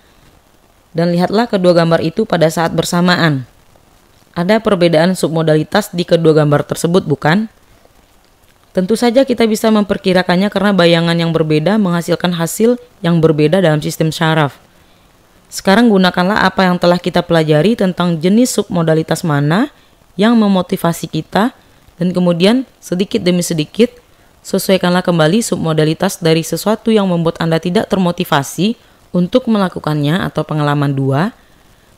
Dan lihatlah kedua gambar itu pada saat bersamaan. Ada perbedaan submodalitas di kedua gambar tersebut, bukan? Tentu saja kita bisa memperkirakannya karena bayangan yang berbeda menghasilkan hasil yang berbeda dalam sistem syaraf. Sekarang gunakanlah apa yang telah kita pelajari tentang jenis submodalitas mana yang memotivasi kita, dan kemudian sedikit demi sedikit sesuaikanlah kembali submodalitas dari sesuatu yang membuat Anda tidak termotivasi untuk melakukannya atau pengalaman 2,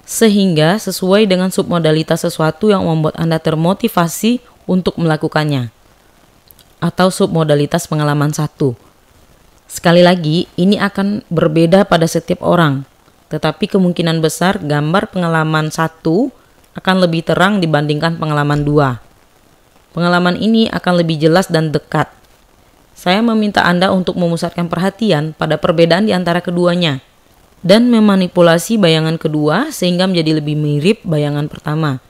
sehingga sesuai dengan submodalitas sesuatu yang membuat Anda termotivasi untuk melakukannya, atau submodalitas pengalaman 1. Sekali lagi, ini akan berbeda pada setiap orang, tetapi kemungkinan besar gambar pengalaman 1 akan lebih terang dibandingkan pengalaman 2. Pengalaman ini akan lebih jelas dan dekat. Saya meminta Anda untuk memusatkan perhatian pada perbedaan di antara keduanya dan memanipulasi bayangan kedua sehingga menjadi lebih mirip bayangan pertama.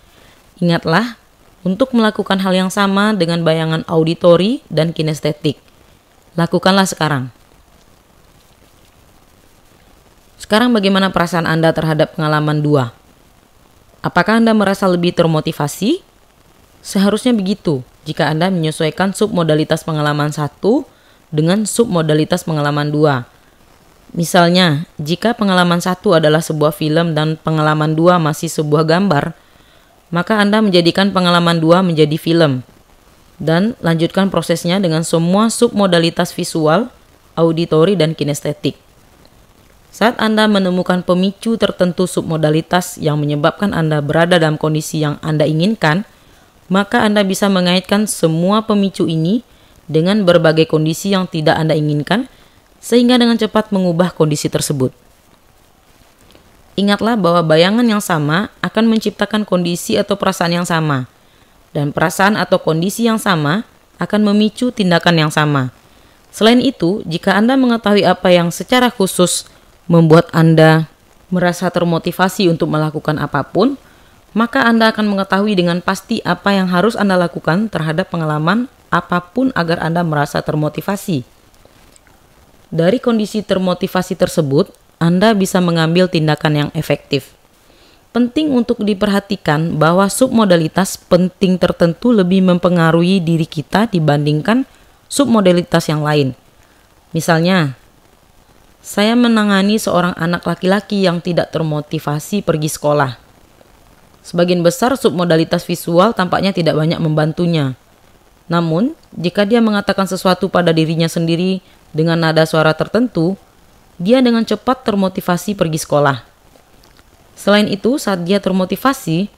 Ingatlah untuk melakukan hal yang sama dengan bayangan auditori dan kinestetik. Lakukanlah sekarang. Sekarang bagaimana perasaan Anda terhadap pengalaman 2? Apakah Anda merasa lebih termotivasi? Seharusnya begitu jika Anda menyesuaikan submodalitas pengalaman 1 dengan submodalitas pengalaman 2. Misalnya, jika pengalaman 1 adalah sebuah film dan pengalaman 2 masih sebuah gambar, maka Anda menjadikan pengalaman 2 menjadi film dan lanjutkan prosesnya dengan semua submodalitas visual, auditori, dan kinestetik. Saat Anda menemukan pemicu tertentu submodalitas yang menyebabkan Anda berada dalam kondisi yang Anda inginkan, maka Anda bisa mengaitkan semua pemicu ini dengan berbagai kondisi yang tidak Anda inginkan, sehingga dengan cepat mengubah kondisi tersebut. Ingatlah bahwa bayangan yang sama akan menciptakan kondisi atau perasaan yang sama, dan perasaan atau kondisi yang sama akan memicu tindakan yang sama. Selain itu, jika Anda mengetahui apa yang secara khusus membuat Anda merasa termotivasi untuk melakukan apapun, maka Anda akan mengetahui dengan pasti apa yang harus Anda lakukan terhadap pengalaman apapun agar Anda merasa termotivasi. Dari kondisi termotivasi tersebut, Anda bisa mengambil tindakan yang efektif. Penting untuk diperhatikan bahwa submodalitas penting tertentu lebih mempengaruhi diri kita dibandingkan submodalitas yang lain. Misalnya, saya menangani seorang anak laki-laki yang tidak termotivasi pergi sekolah. Sebagian besar submodalitas visual tampaknya tidak banyak membantunya. Namun, jika dia mengatakan sesuatu pada dirinya sendiri dengan nada suara tertentu, dia dengan cepat termotivasi pergi sekolah. Selain itu, saat dia termotivasi,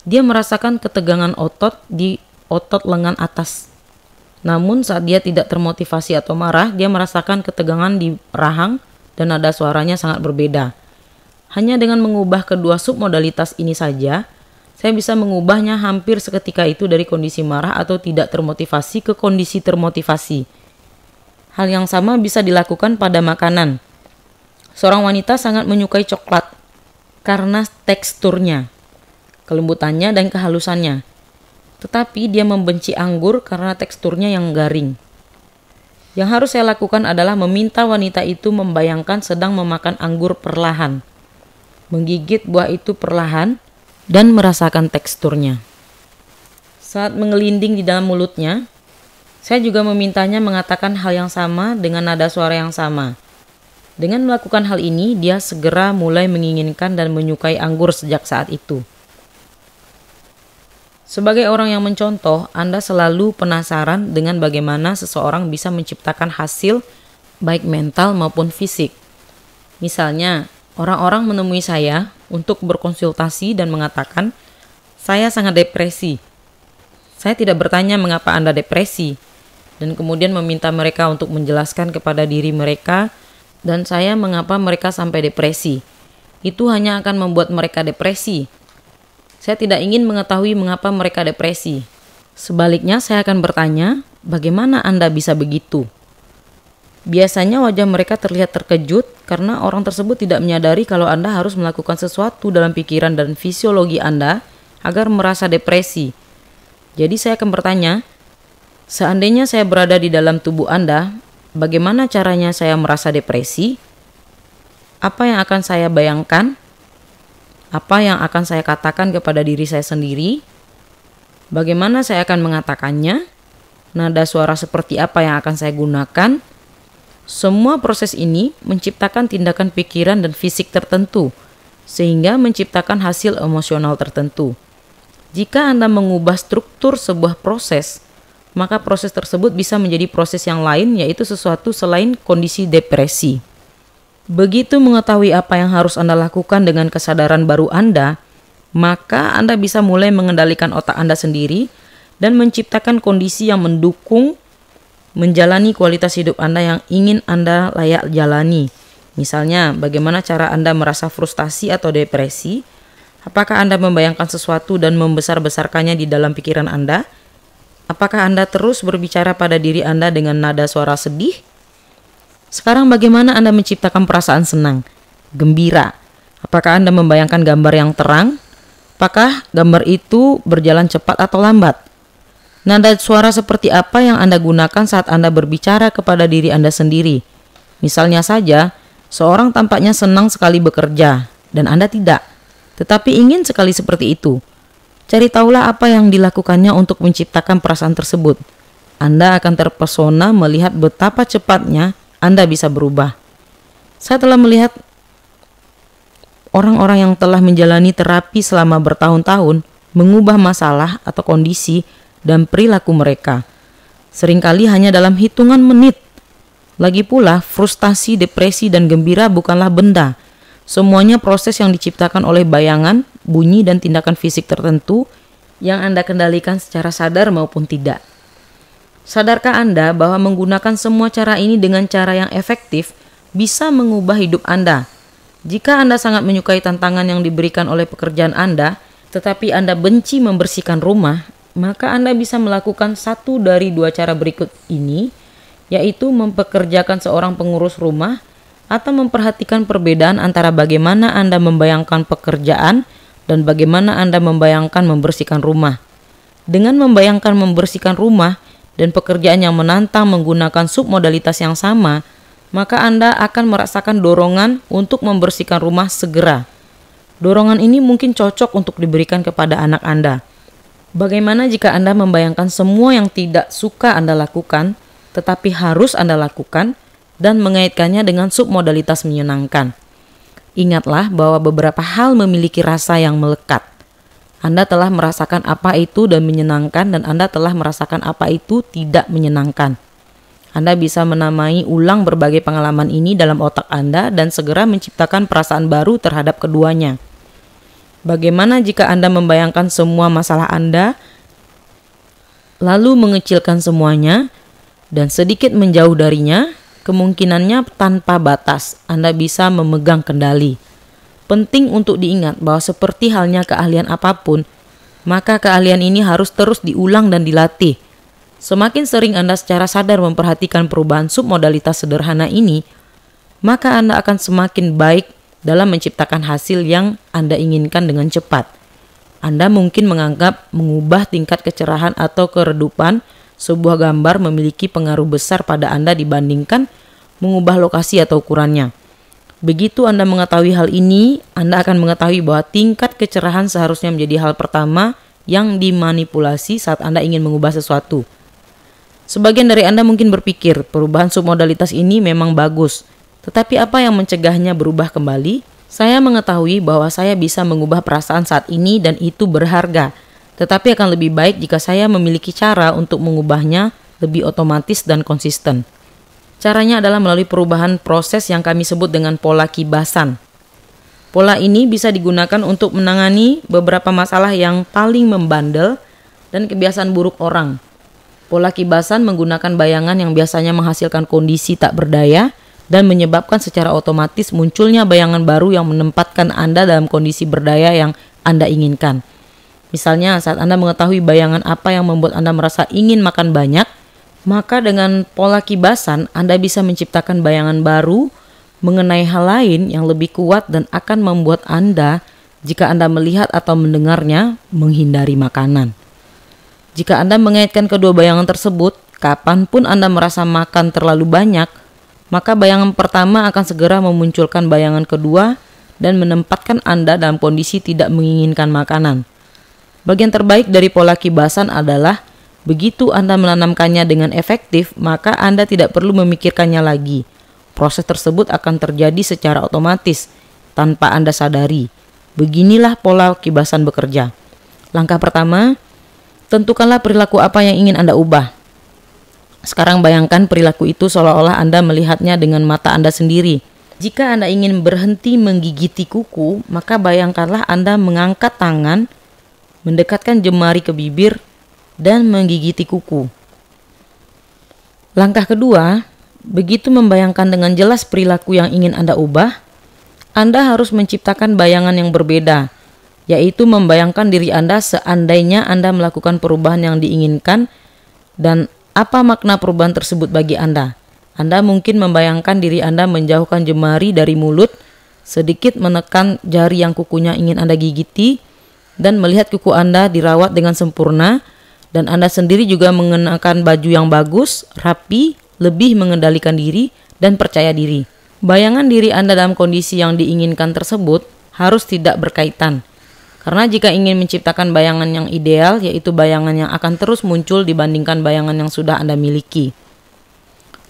dia merasakan ketegangan otot di otot lengan atas. Namun, saat dia tidak termotivasi atau marah, dia merasakan ketegangan di rahang dan nada suaranya sangat berbeda. Hanya dengan mengubah kedua submodalitas ini saja, saya bisa mengubahnya hampir seketika itu dari kondisi marah atau tidak termotivasi ke kondisi termotivasi. Hal yang sama bisa dilakukan pada makanan. Seorang wanita sangat menyukai coklat karena teksturnya, kelembutannya, dan kehalusannya. Tetapi dia membenci anggur karena teksturnya yang garing. Yang harus saya lakukan adalah meminta wanita itu membayangkan sedang memakan anggur perlahan, menggigit buah itu perlahan, dan merasakan teksturnya. Saat mengelinding di dalam mulutnya, saya juga memintanya mengatakan hal yang sama dengan nada suara yang sama. Dengan melakukan hal ini, dia segera mulai menginginkan dan menyukai anggur sejak saat itu. Sebagai orang yang mencontoh, Anda selalu penasaran dengan bagaimana seseorang bisa menciptakan hasil baik mental maupun fisik. Misalnya, orang-orang menemui saya untuk berkonsultasi dan mengatakan, "Saya sangat depresi." Saya tidak bertanya mengapa Anda depresi, dan kemudian meminta mereka untuk menjelaskan kepada diri mereka dan saya mengapa mereka sampai depresi. Itu hanya akan membuat mereka depresi. Saya tidak ingin mengetahui mengapa mereka depresi. Sebaliknya, saya akan bertanya, bagaimana Anda bisa begitu? Biasanya wajah mereka terlihat terkejut karena orang tersebut tidak menyadari kalau Anda harus melakukan sesuatu dalam pikiran dan fisiologi Anda agar merasa depresi. Jadi saya akan bertanya, seandainya saya berada di dalam tubuh Anda, bagaimana caranya saya merasa depresi? Apa yang akan saya bayangkan? Apa yang akan saya katakan kepada diri saya sendiri? Bagaimana saya akan mengatakannya? Nada suara seperti apa yang akan saya gunakan? Semua proses ini menciptakan tindakan pikiran dan fisik tertentu sehingga menciptakan hasil emosional tertentu. Jika Anda mengubah struktur sebuah proses, maka proses tersebut bisa menjadi proses yang lain, yaitu sesuatu selain kondisi depresi. Begitu mengetahui apa yang harus Anda lakukan dengan kesadaran baru Anda, maka Anda bisa mulai mengendalikan otak Anda sendiri dan menciptakan kondisi yang mendukung menjalani kualitas hidup Anda yang ingin Anda layak jalani. Misalnya, bagaimana cara Anda merasa frustasi atau depresi? Apakah Anda membayangkan sesuatu dan membesar-besarkannya di dalam pikiran Anda? Apakah Anda terus berbicara pada diri Anda dengan nada suara sedih? Sekarang bagaimana Anda menciptakan perasaan senang, gembira? Apakah Anda membayangkan gambar yang terang? Apakah gambar itu berjalan cepat atau lambat? Nada suara seperti apa yang Anda gunakan saat Anda berbicara kepada diri Anda sendiri? Misalnya saja, seorang tampaknya senang sekali bekerja dan Anda tidak, tetapi ingin sekali seperti itu. Cari tahulah apa yang dilakukannya untuk menciptakan perasaan tersebut. Anda akan terpesona melihat betapa cepatnya Anda bisa berubah. Saya telah melihat orang-orang yang telah menjalani terapi selama bertahun-tahun mengubah masalah atau kondisi dan perilaku mereka, seringkali hanya dalam hitungan menit. Lagi pula, frustasi, depresi, dan gembira bukanlah benda. Semuanya proses yang diciptakan oleh bayangan, bunyi, dan tindakan fisik tertentu yang Anda kendalikan secara sadar maupun tidak. Sadarkah Anda bahwa menggunakan semua cara ini dengan cara yang efektif bisa mengubah hidup Anda? Jika Anda sangat menyukai tantangan yang diberikan oleh pekerjaan Anda, tetapi Anda benci membersihkan rumah, maka Anda bisa melakukan satu dari dua cara berikut ini, yaitu mempekerjakan seorang pengurus rumah atau memperhatikan perbedaan antara bagaimana Anda membayangkan pekerjaan dan bagaimana Anda membayangkan membersihkan rumah. Dengan membayangkan membersihkan rumah dan pekerjaan yang menantang menggunakan submodalitas yang sama, maka Anda akan merasakan dorongan untuk membersihkan rumah segera. Dorongan ini mungkin cocok untuk diberikan kepada anak Anda. Bagaimana jika Anda membayangkan semua yang tidak suka Anda lakukan, tetapi harus Anda lakukan, dan mengaitkannya dengan submodalitas menyenangkan? Ingatlah bahwa beberapa hal memiliki rasa yang melekat. Anda telah merasakan apa itu dan menyenangkan, dan Anda telah merasakan apa itu tidak menyenangkan. Anda bisa menamai ulang berbagai pengalaman ini dalam otak Anda dan segera menciptakan perasaan baru terhadap keduanya. Bagaimana jika Anda membayangkan semua masalah Anda, lalu mengecilkan semuanya, dan sedikit menjauh darinya? Kemungkinannya tanpa batas, Anda bisa memegang kendali. Penting untuk diingat bahwa seperti halnya keahlian apapun, maka keahlian ini harus terus diulang dan dilatih. Semakin sering Anda secara sadar memperhatikan perubahan submodalitas sederhana ini, maka Anda akan semakin baik dalam menciptakan hasil yang Anda inginkan dengan cepat. Anda mungkin menganggap mengubah tingkat kecerahan atau keredupan sebuah gambar memiliki pengaruh besar pada Anda dibandingkan mengubah lokasi atau ukurannya. Begitu Anda mengetahui hal ini, Anda akan mengetahui bahwa tingkat kecerahan seharusnya menjadi hal pertama yang dimanipulasi saat Anda ingin mengubah sesuatu. Sebagian dari Anda mungkin berpikir perubahan submodalitas ini memang bagus, tetapi apa yang mencegahnya berubah kembali? Saya mengetahui bahwa saya bisa mengubah perasaan saat ini dan itu berharga, tetapi akan lebih baik jika saya memiliki cara untuk mengubahnya lebih otomatis dan konsisten. Caranya adalah melalui perubahan proses yang kami sebut dengan pola kibasan. Pola ini bisa digunakan untuk menangani beberapa masalah yang paling membandel dan kebiasaan buruk orang. Pola kibasan menggunakan bayangan yang biasanya menghasilkan kondisi tak berdaya dan menyebabkan secara otomatis munculnya bayangan baru yang menempatkan Anda dalam kondisi berdaya yang Anda inginkan. Misalnya, saat Anda mengetahui bayangan apa yang membuat Anda merasa ingin makan banyak, maka dengan pola kibasan Anda bisa menciptakan bayangan baru mengenai hal lain yang lebih kuat dan akan membuat Anda, jika Anda melihat atau mendengarnya, menghindari makanan. Jika Anda mengaitkan kedua bayangan tersebut, kapanpun Anda merasa makan terlalu banyak, maka bayangan pertama akan segera memunculkan bayangan kedua dan menempatkan Anda dalam kondisi tidak menginginkan makanan. Bagian terbaik dari pola kibasan adalah begitu Anda menanamkannya dengan efektif, maka Anda tidak perlu memikirkannya lagi. Proses tersebut akan terjadi secara otomatis tanpa Anda sadari. Beginilah pola kibasan bekerja. Langkah pertama, tentukanlah perilaku apa yang ingin Anda ubah. Sekarang bayangkan perilaku itu seolah-olah Anda melihatnya dengan mata Anda sendiri. Jika Anda ingin berhenti menggigiti kuku, maka bayangkanlah Anda mengangkat tangan, mendekatkan jemari ke bibir, dan menggigiti kuku. Langkah kedua, begitu membayangkan dengan jelas perilaku yang ingin Anda ubah, Anda harus menciptakan bayangan yang berbeda, yaitu membayangkan diri Anda seandainya Anda melakukan perubahan yang diinginkan dan apa makna perubahan tersebut bagi Anda. Anda mungkin membayangkan diri Anda menjauhkan jemari dari mulut, sedikit menekan jari yang kukunya ingin Anda gigiti, dan melihat kuku Anda dirawat dengan sempurna, dan Anda sendiri juga mengenakan baju yang bagus, rapi, lebih mengendalikan diri, dan percaya diri. Bayangan diri Anda dalam kondisi yang diinginkan tersebut harus tidak berkaitan. Karena jika ingin menciptakan bayangan yang ideal, yaitu bayangan yang akan terus muncul dibandingkan bayangan yang sudah Anda miliki.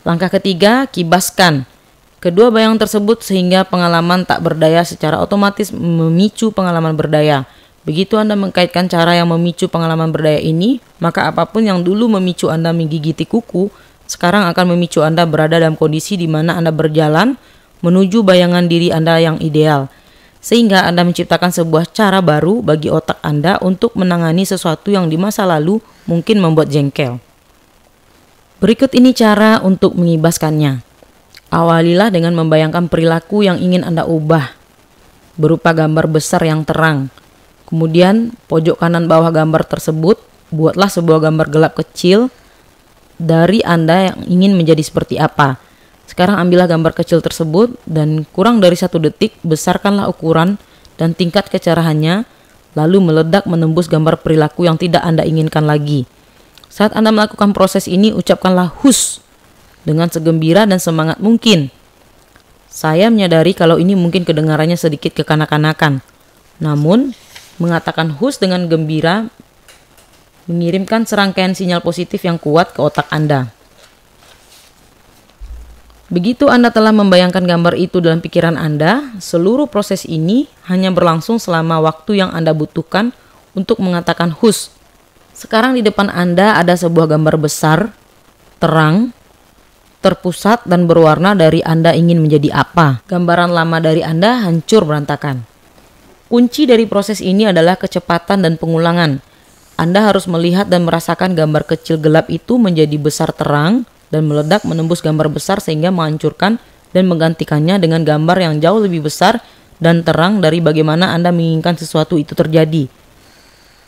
Langkah ketiga, kibaskan kedua bayangan tersebut sehingga pengalaman tak berdaya secara otomatis memicu pengalaman berdaya. Begitu Anda mengkaitkan cara yang memicu pengalaman berdaya ini, maka apapun yang dulu memicu Anda menggigiti kuku, sekarang akan memicu Anda berada dalam kondisi di mana Anda berjalan menuju bayangan diri Anda yang ideal. Sehingga Anda menciptakan sebuah cara baru bagi otak Anda untuk menangani sesuatu yang di masa lalu mungkin membuat jengkel. Berikut ini cara untuk mengibaskannya. Awalilah dengan membayangkan perilaku yang ingin Anda ubah, berupa gambar besar yang terang. Kemudian, pojok kanan bawah gambar tersebut, buatlah sebuah gambar gelap kecil dari Anda yang ingin menjadi seperti apa. Sekarang ambillah gambar kecil tersebut dan kurang dari 1 detik besarkanlah ukuran dan tingkat kecerahannya, lalu meledak menembus gambar perilaku yang tidak Anda inginkan lagi. Saat Anda melakukan proses ini, ucapkanlah hus dengan segembira dan semangat mungkin. Saya menyadari kalau ini mungkin kedengarannya sedikit kekanak-kanakan. Namun, mengatakan hus dengan gembira mengirimkan serangkaian sinyal positif yang kuat ke otak Anda. Begitu Anda telah membayangkan gambar itu dalam pikiran Anda, seluruh proses ini hanya berlangsung selama waktu yang Anda butuhkan untuk mengatakan hus. Sekarang di depan Anda ada sebuah gambar besar, terang, terpusat dan berwarna dari Anda ingin menjadi apa. Gambaran lama dari Anda hancur berantakan. Kunci dari proses ini adalah kecepatan dan pengulangan. Anda harus melihat dan merasakan gambar kecil gelap itu menjadi besar terang dan meledak menembus gambar besar sehingga menghancurkan dan menggantikannya dengan gambar yang jauh lebih besar dan terang dari bagaimana Anda menginginkan sesuatu itu terjadi.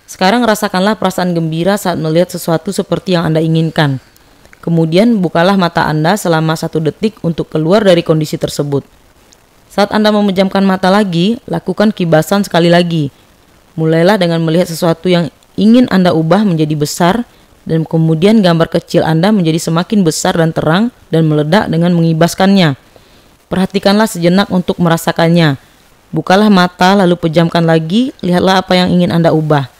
Sekarang rasakanlah perasaan gembira saat melihat sesuatu seperti yang Anda inginkan. Kemudian bukalah mata Anda selama 1 detik untuk keluar dari kondisi tersebut. Saat Anda memejamkan mata lagi, lakukan kibasan sekali lagi. Mulailah dengan melihat sesuatu yang ingin Anda ubah menjadi besar, dan kemudian gambar kecil Anda menjadi semakin besar dan terang dan meledak dengan mengibaskannya. Perhatikanlah sejenak untuk merasakannya. Bukalah mata lalu pejamkan lagi, lihatlah apa yang ingin Anda ubah.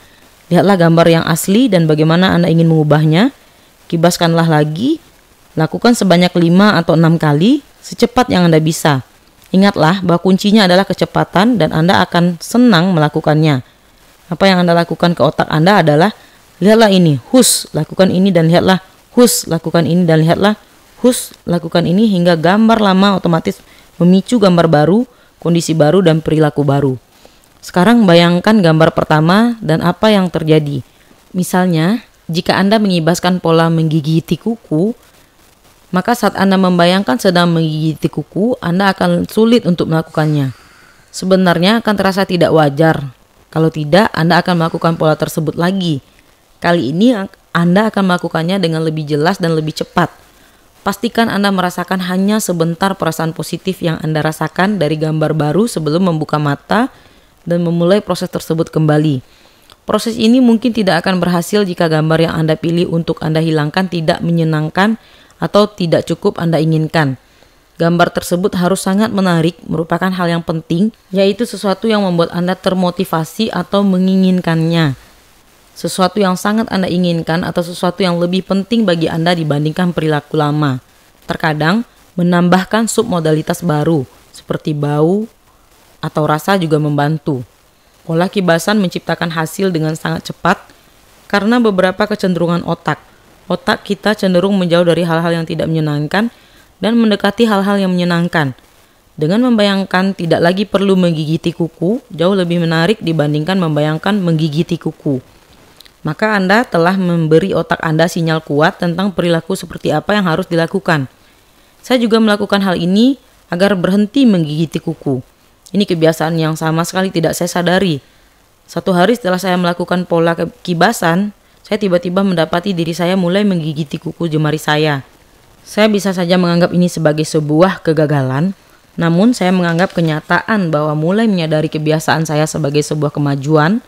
Lihatlah gambar yang asli dan bagaimana Anda ingin mengubahnya. Kibaskanlah lagi, lakukan sebanyak 5 atau 6 kali, secepat yang Anda bisa. Ingatlah bahwa kuncinya adalah kecepatan dan Anda akan senang melakukannya. Apa yang Anda lakukan ke otak Anda adalah, lihatlah ini, hus, lakukan ini dan lihatlah, hus, lakukan ini dan lihatlah, hus, lakukan ini hingga gambar lama otomatis memicu gambar baru, kondisi baru dan perilaku baru. Sekarang bayangkan gambar pertama dan apa yang terjadi. Misalnya, jika Anda mengibaskan pola menggigiti kuku, maka saat Anda membayangkan sedang menggigiti kuku, Anda akan sulit untuk melakukannya. Sebenarnya akan terasa tidak wajar. Kalau tidak, Anda akan melakukan pola tersebut lagi. Kali ini Anda akan melakukannya dengan lebih jelas dan lebih cepat. Pastikan Anda merasakan hanya sebentar perasaan positif yang Anda rasakan dari gambar baru sebelum membuka mata dan memulai proses tersebut kembali. Proses ini mungkin tidak akan berhasil jika gambar yang Anda pilih untuk Anda hilangkan tidak menyenangkan atau tidak cukup Anda inginkan. Gambar tersebut harus sangat menarik, merupakan hal yang penting, yaitu sesuatu yang membuat Anda termotivasi atau menginginkannya. Sesuatu yang sangat Anda inginkan atau sesuatu yang lebih penting bagi Anda dibandingkan perilaku lama. Terkadang, menambahkan submodalitas baru, seperti bau atau rasa juga membantu. Pola kibasan menciptakan hasil dengan sangat cepat karena beberapa kecenderungan otak. Otak kita cenderung menjauh dari hal-hal yang tidak menyenangkan dan mendekati hal-hal yang menyenangkan. Dengan membayangkan tidak lagi perlu menggigiti kuku, jauh lebih menarik dibandingkan membayangkan menggigiti kuku. Maka Anda telah memberi otak Anda sinyal kuat tentang perilaku seperti apa yang harus dilakukan. Saya juga melakukan hal ini agar berhenti menggigiti kuku. Ini kebiasaan yang sama sekali tidak saya sadari. Suatu hari setelah saya melakukan pola kibasan, saya tiba-tiba mendapati diri saya mulai menggigiti kuku jemari saya. Saya bisa saja menganggap ini sebagai sebuah kegagalan, namun saya menganggap kenyataan bahwa mulai menyadari kebiasaan saya sebagai sebuah kemajuan.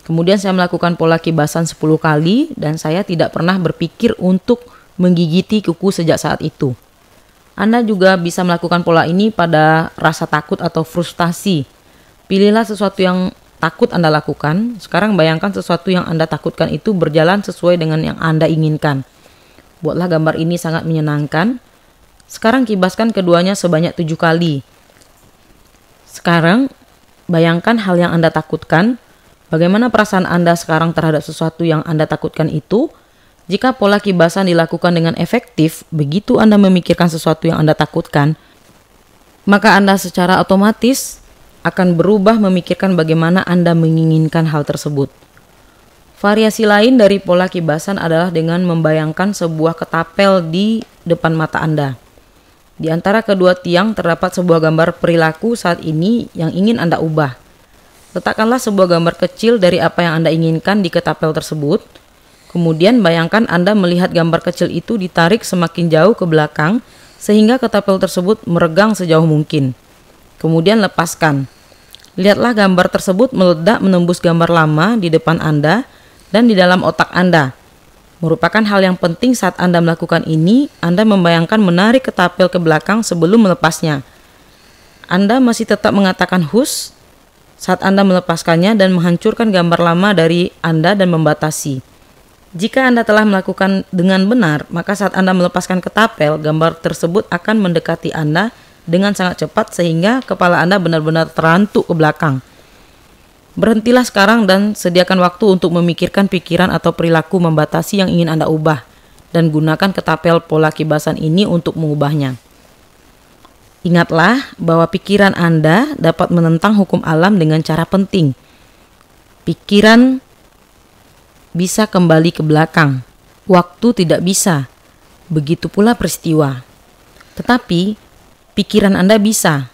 Kemudian saya melakukan pola kibasan 10 kali dan saya tidak pernah berpikir untuk menggigiti kuku sejak saat itu. Anda juga bisa melakukan pola ini pada rasa takut atau frustasi. Pilihlah sesuatu yang takut Anda lakukan. Sekarang bayangkan sesuatu yang Anda takutkan itu berjalan sesuai dengan yang Anda inginkan. Buatlah gambar ini sangat menyenangkan. Sekarang kibaskan keduanya sebanyak 7 kali. Sekarang bayangkan hal yang Anda takutkan. Bagaimana perasaan Anda sekarang terhadap sesuatu yang Anda takutkan itu? Jika pola kibasan dilakukan dengan efektif, begitu Anda memikirkan sesuatu yang Anda takutkan, maka Anda secara otomatis akan berubah memikirkan bagaimana Anda menginginkan hal tersebut. Variasi lain dari pola kibasan adalah dengan membayangkan sebuah ketapel di depan mata Anda. Di antara kedua tiang terdapat sebuah gambar perilaku saat ini yang ingin Anda ubah. Letakkanlah sebuah gambar kecil dari apa yang Anda inginkan di ketapel tersebut. Kemudian bayangkan Anda melihat gambar kecil itu ditarik semakin jauh ke belakang sehingga ketapel tersebut meregang sejauh mungkin. Kemudian lepaskan. Lihatlah gambar tersebut meledak menembus gambar lama di depan Anda dan di dalam otak Anda. Merupakan hal yang penting saat Anda melakukan ini, Anda membayangkan menarik ketapel ke belakang sebelum melepasnya. Anda masih tetap mengatakan hush saat Anda melepaskannya dan menghancurkan gambar lama dari Anda dan membatasi. Jika Anda telah melakukan dengan benar, maka saat Anda melepaskan ketapel, gambar tersebut akan mendekati Anda dengan sangat cepat sehingga kepala Anda benar-benar terantuk ke belakang. Berhentilah sekarang dan sediakan waktu untuk memikirkan pikiran atau perilaku membatasi yang ingin Anda ubah dan gunakan ketapel pola kibasan ini untuk mengubahnya. Ingatlah bahwa pikiran Anda dapat menentang hukum alam dengan cara penting. Pikiran bisa kembali ke belakang, waktu tidak bisa. Begitu pula peristiwa. Tetapi pikiran Anda bisa.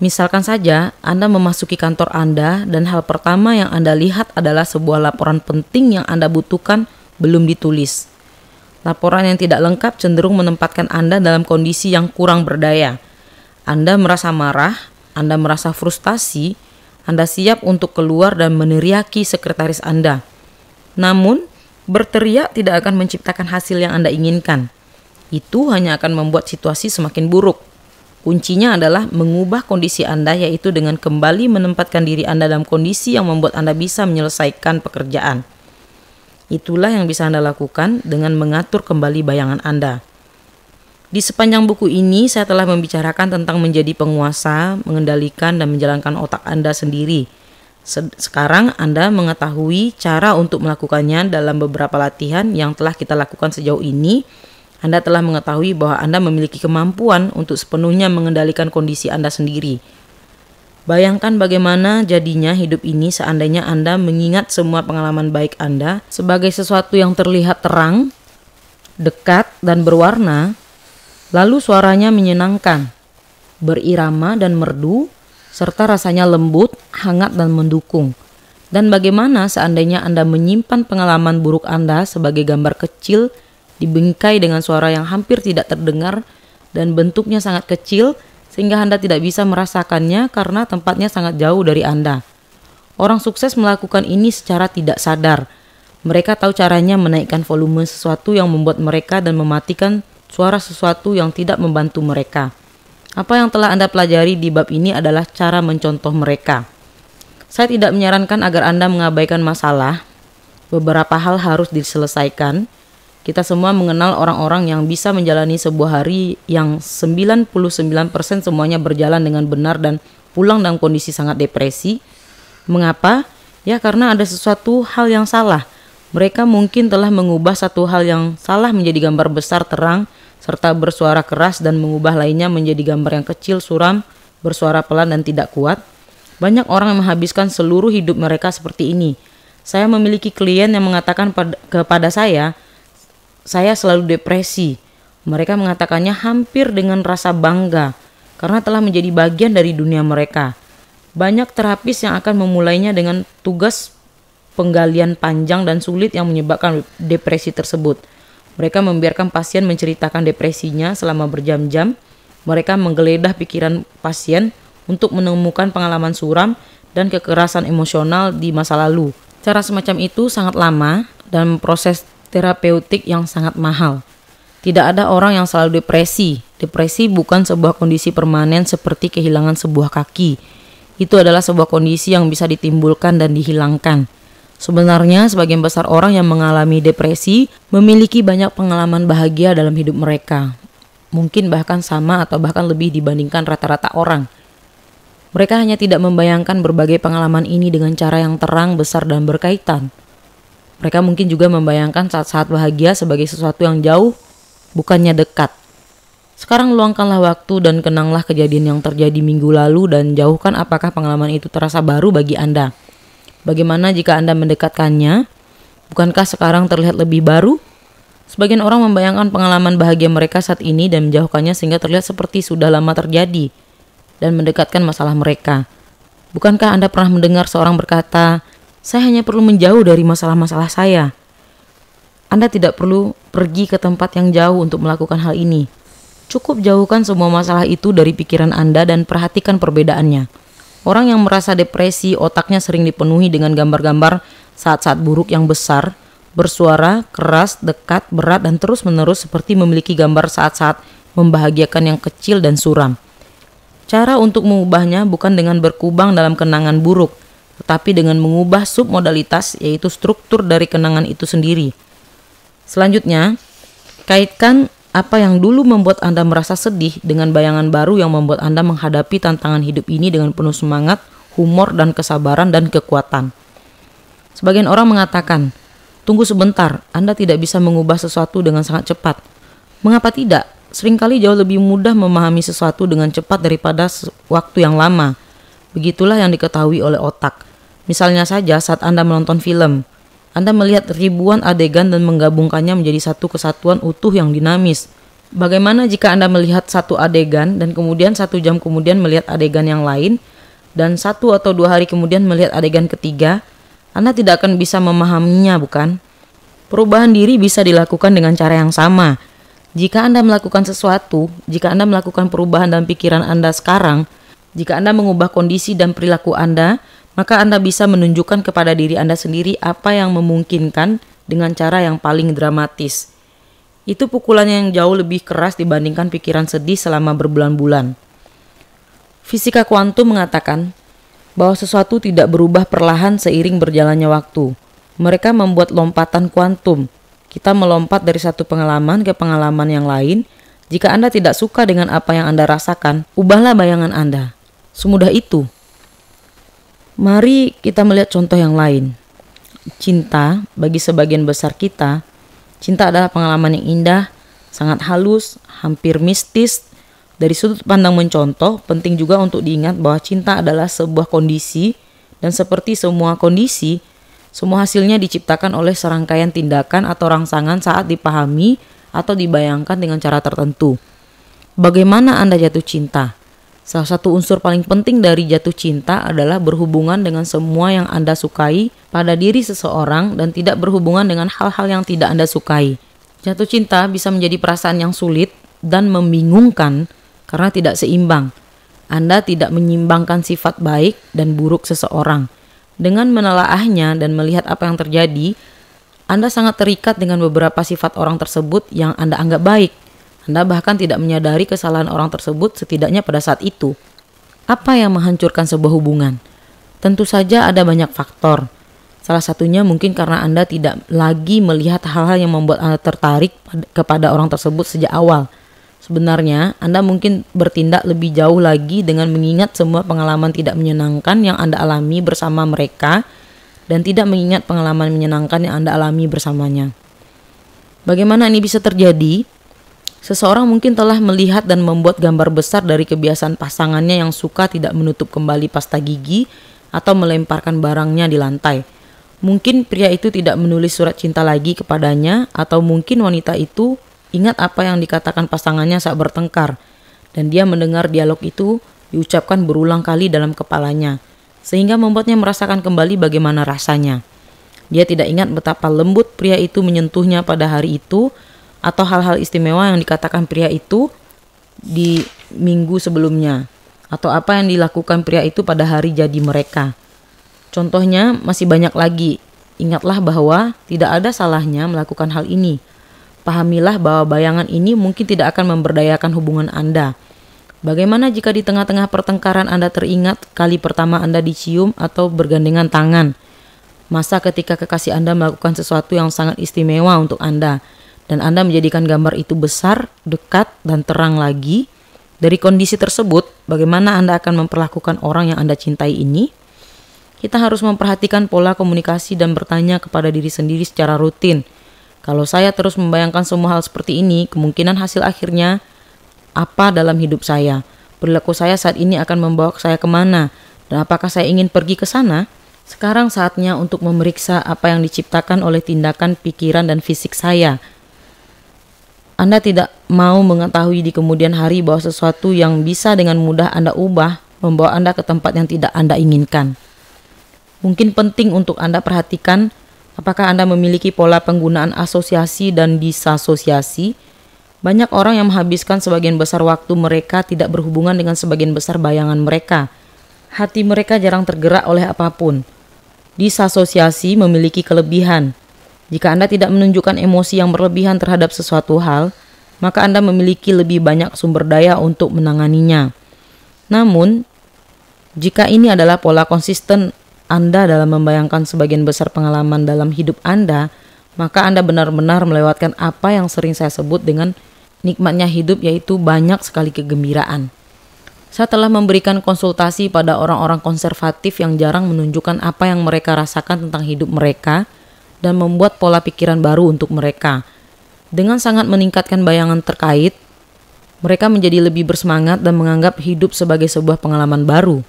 Misalkan saja Anda memasuki kantor Anda dan hal pertama yang Anda lihat adalah sebuah laporan penting yang Anda butuhkan belum ditulis. Laporan yang tidak lengkap cenderung menempatkan Anda dalam kondisi yang kurang berdaya. Anda merasa marah, Anda merasa frustasi, Anda siap untuk keluar dan meneriaki sekretaris Anda. Namun, berteriak tidak akan menciptakan hasil yang Anda inginkan. Itu hanya akan membuat situasi semakin buruk. Kuncinya adalah mengubah kondisi Anda, yaitu dengan kembali menempatkan diri Anda dalam kondisi yang membuat Anda bisa menyelesaikan pekerjaan. Itulah yang bisa Anda lakukan dengan mengatur kembali bayangan Anda. Di sepanjang buku ini, saya telah membicarakan tentang menjadi penguasa, mengendalikan dan menjalankan otak Anda sendiri. Sekarang Anda mengetahui cara untuk melakukannya dalam beberapa latihan yang telah kita lakukan sejauh ini. Anda telah mengetahui bahwa Anda memiliki kemampuan untuk sepenuhnya mengendalikan kondisi Anda sendiri. Bayangkan bagaimana jadinya hidup ini seandainya Anda mengingat semua pengalaman baik Anda sebagai sesuatu yang terlihat terang, dekat, dan berwarna. Lalu suaranya menyenangkan, berirama dan merdu, serta rasanya lembut, hangat dan mendukung. Dan bagaimana seandainya Anda menyimpan pengalaman buruk Anda sebagai gambar kecil, dibingkai dengan suara yang hampir tidak terdengar dan bentuknya sangat kecil sehingga Anda tidak bisa merasakannya karena tempatnya sangat jauh dari Anda. Orang sukses melakukan ini secara tidak sadar. Mereka tahu caranya menaikkan volume sesuatu yang membuat mereka dan mematikan suara sesuatu yang tidak membantu mereka. Apa yang telah Anda pelajari di bab ini adalah cara mencontoh mereka. Saya tidak menyarankan agar Anda mengabaikan masalah. Beberapa hal harus diselesaikan. Kita semua mengenal orang-orang yang bisa menjalani sebuah hari yang 99% semuanya berjalan dengan benar dan pulang dalam kondisi sangat depresi. Mengapa? Ya karena ada sesuatu hal yang salah. Mereka mungkin telah mengubah satu hal yang salah menjadi gambar besar terang, serta bersuara keras, dan mengubah lainnya menjadi gambar yang kecil, suram, bersuara pelan dan tidak kuat. Banyak orang yang menghabiskan seluruh hidup mereka seperti ini. Saya memiliki klien yang mengatakan kepada saya selalu depresi. Mereka mengatakannya hampir dengan rasa bangga, karena telah menjadi bagian dari dunia mereka. Banyak terapis yang akan memulainya dengan tugas penggalian panjang dan sulit yang menyebabkan depresi tersebut. Mereka membiarkan pasien menceritakan depresinya selama berjam-jam. Mereka menggeledah pikiran pasien untuk menemukan pengalaman suram dan kekerasan emosional di masa lalu. Cara semacam itu sangat lama dan proses terapeutik yang sangat mahal. Tidak ada orang yang selalu depresi. Depresi bukan sebuah kondisi permanen seperti kehilangan sebuah kaki. Itu adalah sebuah kondisi yang bisa ditimbulkan dan dihilangkan. Sebenarnya sebagian besar orang yang mengalami depresi memiliki banyak pengalaman bahagia dalam hidup mereka. Mungkin bahkan sama atau bahkan lebih dibandingkan rata-rata orang. Mereka hanya tidak membayangkan berbagai pengalaman ini dengan cara yang terang, besar, dan berkaitan. Mereka mungkin juga membayangkan saat-saat bahagia sebagai sesuatu yang jauh, bukannya dekat. Sekarang luangkanlah waktu dan kenanglah kejadian yang terjadi minggu lalu dan jauhkan apakah pengalaman itu terasa baru bagi Anda. Bagaimana jika Anda mendekatkannya? Bukankah sekarang terlihat lebih baru? Sebagian orang membayangkan pengalaman bahagia mereka saat ini dan menjauhkannya sehingga terlihat seperti sudah lama terjadi dan mendekatkan masalah mereka. Bukankah Anda pernah mendengar seorang berkata, "Saya hanya perlu menjauh dari masalah-masalah saya"? Anda tidak perlu pergi ke tempat yang jauh untuk melakukan hal ini. Cukup jauhkan semua masalah itu dari pikiran Anda dan perhatikan perbedaannya. Orang yang merasa depresi, otaknya sering dipenuhi dengan gambar-gambar saat-saat buruk yang besar, bersuara, keras, dekat, berat, dan terus-menerus seperti memiliki gambar saat-saat membahagiakan yang kecil dan suram. Cara untuk mengubahnya bukan dengan berkubang dalam kenangan buruk, tetapi dengan mengubah submodalitas, yaitu struktur dari kenangan itu sendiri. Selanjutnya, kaitkan apa yang dulu membuat Anda merasa sedih dengan bayangan baru yang membuat Anda menghadapi tantangan hidup ini dengan penuh semangat, humor, dan kesabaran dan kekuatan. Sebagian orang mengatakan, "Tunggu sebentar, Anda tidak bisa mengubah sesuatu dengan sangat cepat." Mengapa tidak? Seringkali jauh lebih mudah memahami sesuatu dengan cepat daripada waktu yang lama. Begitulah yang diketahui oleh otak. Misalnya saja saat Anda menonton film, Anda melihat ribuan adegan dan menggabungkannya menjadi satu kesatuan utuh yang dinamis. Bagaimana jika Anda melihat satu adegan dan kemudian 1 jam kemudian melihat adegan yang lain, dan 1 atau 2 hari kemudian melihat adegan ketiga? Anda tidak akan bisa memahaminya, bukan? Perubahan diri bisa dilakukan dengan cara yang sama. Jika Anda melakukan sesuatu, jika Anda melakukan perubahan dalam pikiran Anda sekarang, jika Anda mengubah kondisi dan perilaku Anda, maka Anda bisa menunjukkan kepada diri Anda sendiri apa yang memungkinkan dengan cara yang paling dramatis. Itu pukulan yang jauh lebih keras dibandingkan pikiran sedih selama berbulan-bulan. Fisika kuantum mengatakan bahwa sesuatu tidak berubah perlahan seiring berjalannya waktu. Mereka membuat lompatan kuantum. Kita melompat dari satu pengalaman ke pengalaman yang lain. Jika Anda tidak suka dengan apa yang Anda rasakan, ubahlah bayangan Anda. Semudah itu. Mari kita melihat contoh yang lain. Cinta, bagi sebagian besar kita, cinta adalah pengalaman yang indah, sangat halus, hampir mistis. Dari sudut pandang mencontoh, penting juga untuk diingat bahwa cinta adalah sebuah kondisi, dan seperti semua kondisi, semua hasilnya diciptakan oleh serangkaian tindakan atau rangsangan saat dipahami atau dibayangkan dengan cara tertentu. Bagaimana Anda jatuh cinta? Salah satu unsur paling penting dari jatuh cinta adalah berhubungan dengan semua yang Anda sukai pada diri seseorang dan tidak berhubungan dengan hal-hal yang tidak Anda sukai. Jatuh cinta bisa menjadi perasaan yang sulit dan membingungkan karena tidak seimbang. Anda tidak menyimbangkan sifat baik dan buruk seseorang. Dengan menelaahnya dan melihat apa yang terjadi, Anda sangat terikat dengan beberapa sifat orang tersebut yang Anda anggap baik. Anda bahkan tidak menyadari kesalahan orang tersebut setidaknya pada saat itu. Apa yang menghancurkan sebuah hubungan? Tentu saja ada banyak faktor. Salah satunya mungkin karena Anda tidak lagi melihat hal-hal yang membuat Anda tertarik kepada orang tersebut sejak awal. Sebenarnya, Anda mungkin bertindak lebih jauh lagi dengan mengingat semua pengalaman tidak menyenangkan yang Anda alami bersama mereka dan tidak mengingat pengalaman menyenangkan yang Anda alami bersamanya. Bagaimana ini bisa terjadi? Seseorang mungkin telah melihat dan membuat gambar besar dari kebiasaan pasangannya yang suka tidak menutup kembali pasta gigi atau melemparkan barangnya di lantai. Mungkin pria itu tidak menulis surat cinta lagi kepadanya, atau mungkin wanita itu ingat apa yang dikatakan pasangannya saat bertengkar, dan dia mendengar dialog itu diucapkan berulang kali dalam kepalanya, sehingga membuatnya merasakan kembali bagaimana rasanya. Dia tidak ingat betapa lembut pria itu menyentuhnya pada hari itu, atau hal-hal istimewa yang dikatakan pria itu di minggu sebelumnya, atau apa yang dilakukan pria itu pada hari jadi mereka. Contohnya masih banyak lagi. Ingatlah bahwa tidak ada salahnya melakukan hal ini. Pahamilah bahwa bayangan ini mungkin tidak akan memberdayakan hubungan Anda. Bagaimana jika di tengah-tengah pertengkaran Anda teringat kali pertama Anda dicium atau bergandengan tangan? Masa ketika kekasih Anda melakukan sesuatu yang sangat istimewa untuk Anda, dan Anda menjadikan gambar itu besar, dekat, dan terang lagi? Dari kondisi tersebut, bagaimana Anda akan memperlakukan orang yang Anda cintai ini? Kita harus memperhatikan pola komunikasi dan bertanya kepada diri sendiri secara rutin. Kalau saya terus membayangkan semua hal seperti ini, kemungkinan hasil akhirnya apa dalam hidup saya? Perilaku saya saat ini akan membawa saya kemana? Dan apakah saya ingin pergi ke sana? Sekarang saatnya untuk memeriksa apa yang diciptakan oleh tindakan, pikiran, dan fisik saya. Anda tidak mau mengetahui di kemudian hari bahwa sesuatu yang bisa dengan mudah Anda ubah membawa Anda ke tempat yang tidak Anda inginkan. Mungkin penting untuk Anda perhatikan apakah Anda memiliki pola penggunaan asosiasi dan disasosiasi. Banyak orang yang menghabiskan sebagian besar waktu mereka tidak berhubungan dengan sebagian besar bayangan mereka. Hati mereka jarang tergerak oleh apapun. Disasosiasi memiliki kelebihan. Jika Anda tidak menunjukkan emosi yang berlebihan terhadap sesuatu hal, maka Anda memiliki lebih banyak sumber daya untuk menanganinya. Namun, jika ini adalah pola konsisten Anda dalam membayangkan sebagian besar pengalaman dalam hidup Anda, maka Anda benar-benar melewatkan apa yang sering saya sebut dengan nikmatnya hidup, yaitu banyak sekali kegembiraan. Saya telah memberikan konsultasi pada orang-orang konservatif yang jarang menunjukkan apa yang mereka rasakan tentang hidup mereka dan membuat pola pikiran baru untuk mereka. Dengan sangat meningkatkan bayangan terkait, mereka menjadi lebih bersemangat dan menganggap hidup sebagai sebuah pengalaman baru.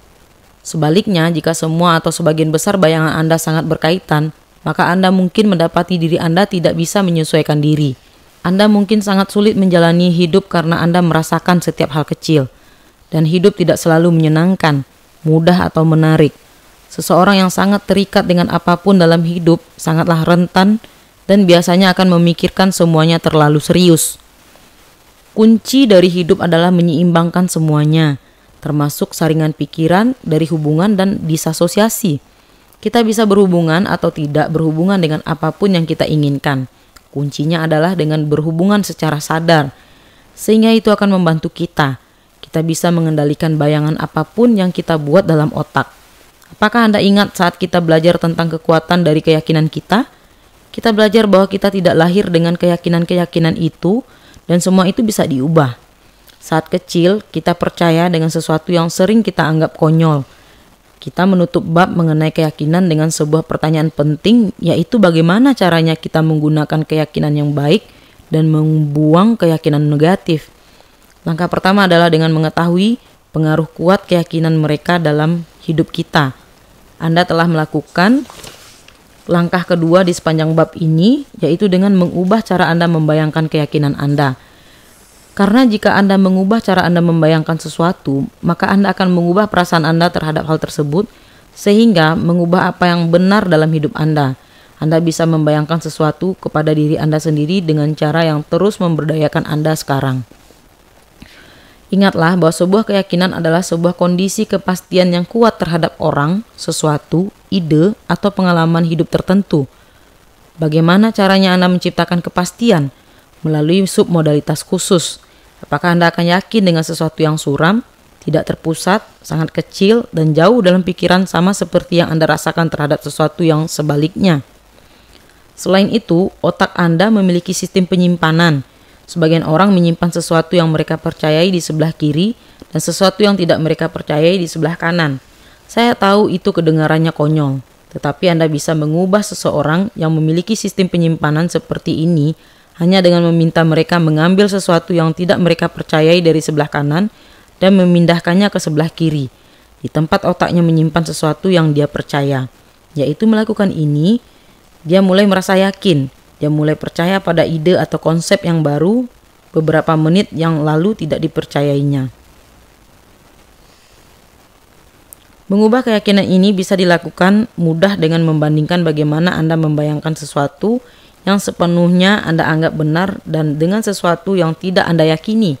Sebaliknya, jika semua atau sebagian besar bayangan Anda sangat berkaitan, maka Anda mungkin mendapati diri Anda tidak bisa menyesuaikan diri. Anda mungkin sangat sulit menjalani hidup karena Anda merasakan setiap hal kecil. Dan hidup tidak selalu menyenangkan, mudah atau menarik. Seseorang yang sangat terikat dengan apapun dalam hidup sangatlah rentan dan biasanya akan memikirkan semuanya terlalu serius. Kunci dari hidup adalah menyeimbangkan semuanya, termasuk saringan pikiran dari hubungan dan disasosiasi. Kita bisa berhubungan atau tidak berhubungan dengan apapun yang kita inginkan. Kuncinya adalah dengan berhubungan secara sadar, sehingga itu akan membantu kita. Kita bisa mengendalikan bayangan apapun yang kita buat dalam otak. Apakah Anda ingat saat kita belajar tentang kekuatan dari keyakinan kita? Kita belajar bahwa kita tidak lahir dengan keyakinan-keyakinan itu, dan semua itu bisa diubah. Saat kecil, kita percaya dengan sesuatu yang sering kita anggap konyol. Kita menutup bab mengenai keyakinan dengan sebuah pertanyaan penting, yaitu bagaimana caranya kita menggunakan keyakinan yang baik dan membuang keyakinan negatif. Langkah pertama adalah dengan mengetahui pengaruh kuat keyakinan mereka dalam hidup kita. Anda telah melakukan langkah kedua di sepanjang bab ini, yaitu dengan mengubah cara Anda membayangkan keyakinan Anda. Karena jika Anda mengubah cara Anda membayangkan sesuatu, maka Anda akan mengubah perasaan Anda terhadap hal tersebut, sehingga mengubah apa yang benar dalam hidup Anda. Anda bisa membayangkan sesuatu kepada diri Anda sendiri dengan cara yang terus memberdayakan Anda sekarang. Ingatlah bahwa sebuah keyakinan adalah sebuah kondisi kepastian yang kuat terhadap orang, sesuatu, ide, atau pengalaman hidup tertentu. Bagaimana caranya Anda menciptakan kepastian? Melalui submodalitas khusus. Apakah Anda akan yakin dengan sesuatu yang suram, tidak terpusat, sangat kecil, dan jauh dalam pikiran sama seperti yang Anda rasakan terhadap sesuatu yang sebaliknya? Selain itu, otak Anda memiliki sistem penyimpanan. Sebagian orang menyimpan sesuatu yang mereka percayai di sebelah kiri dan sesuatu yang tidak mereka percayai di sebelah kanan. Saya tahu itu kedengarannya konyol, tetapi Anda bisa mengubah seseorang yang memiliki sistem penyimpanan seperti ini hanya dengan meminta mereka mengambil sesuatu yang tidak mereka percayai dari sebelah kanan dan memindahkannya ke sebelah kiri, di tempat otaknya menyimpan sesuatu yang dia percaya. Yaitu melakukan ini, dia mulai merasa yakin, dia mulai percaya pada ide atau konsep yang baru beberapa menit yang lalu tidak dipercayainya. Mengubah keyakinan ini bisa dilakukan mudah dengan membandingkan bagaimana Anda membayangkan sesuatu yang sepenuhnya Anda anggap benar dan dengan sesuatu yang tidak Anda yakini.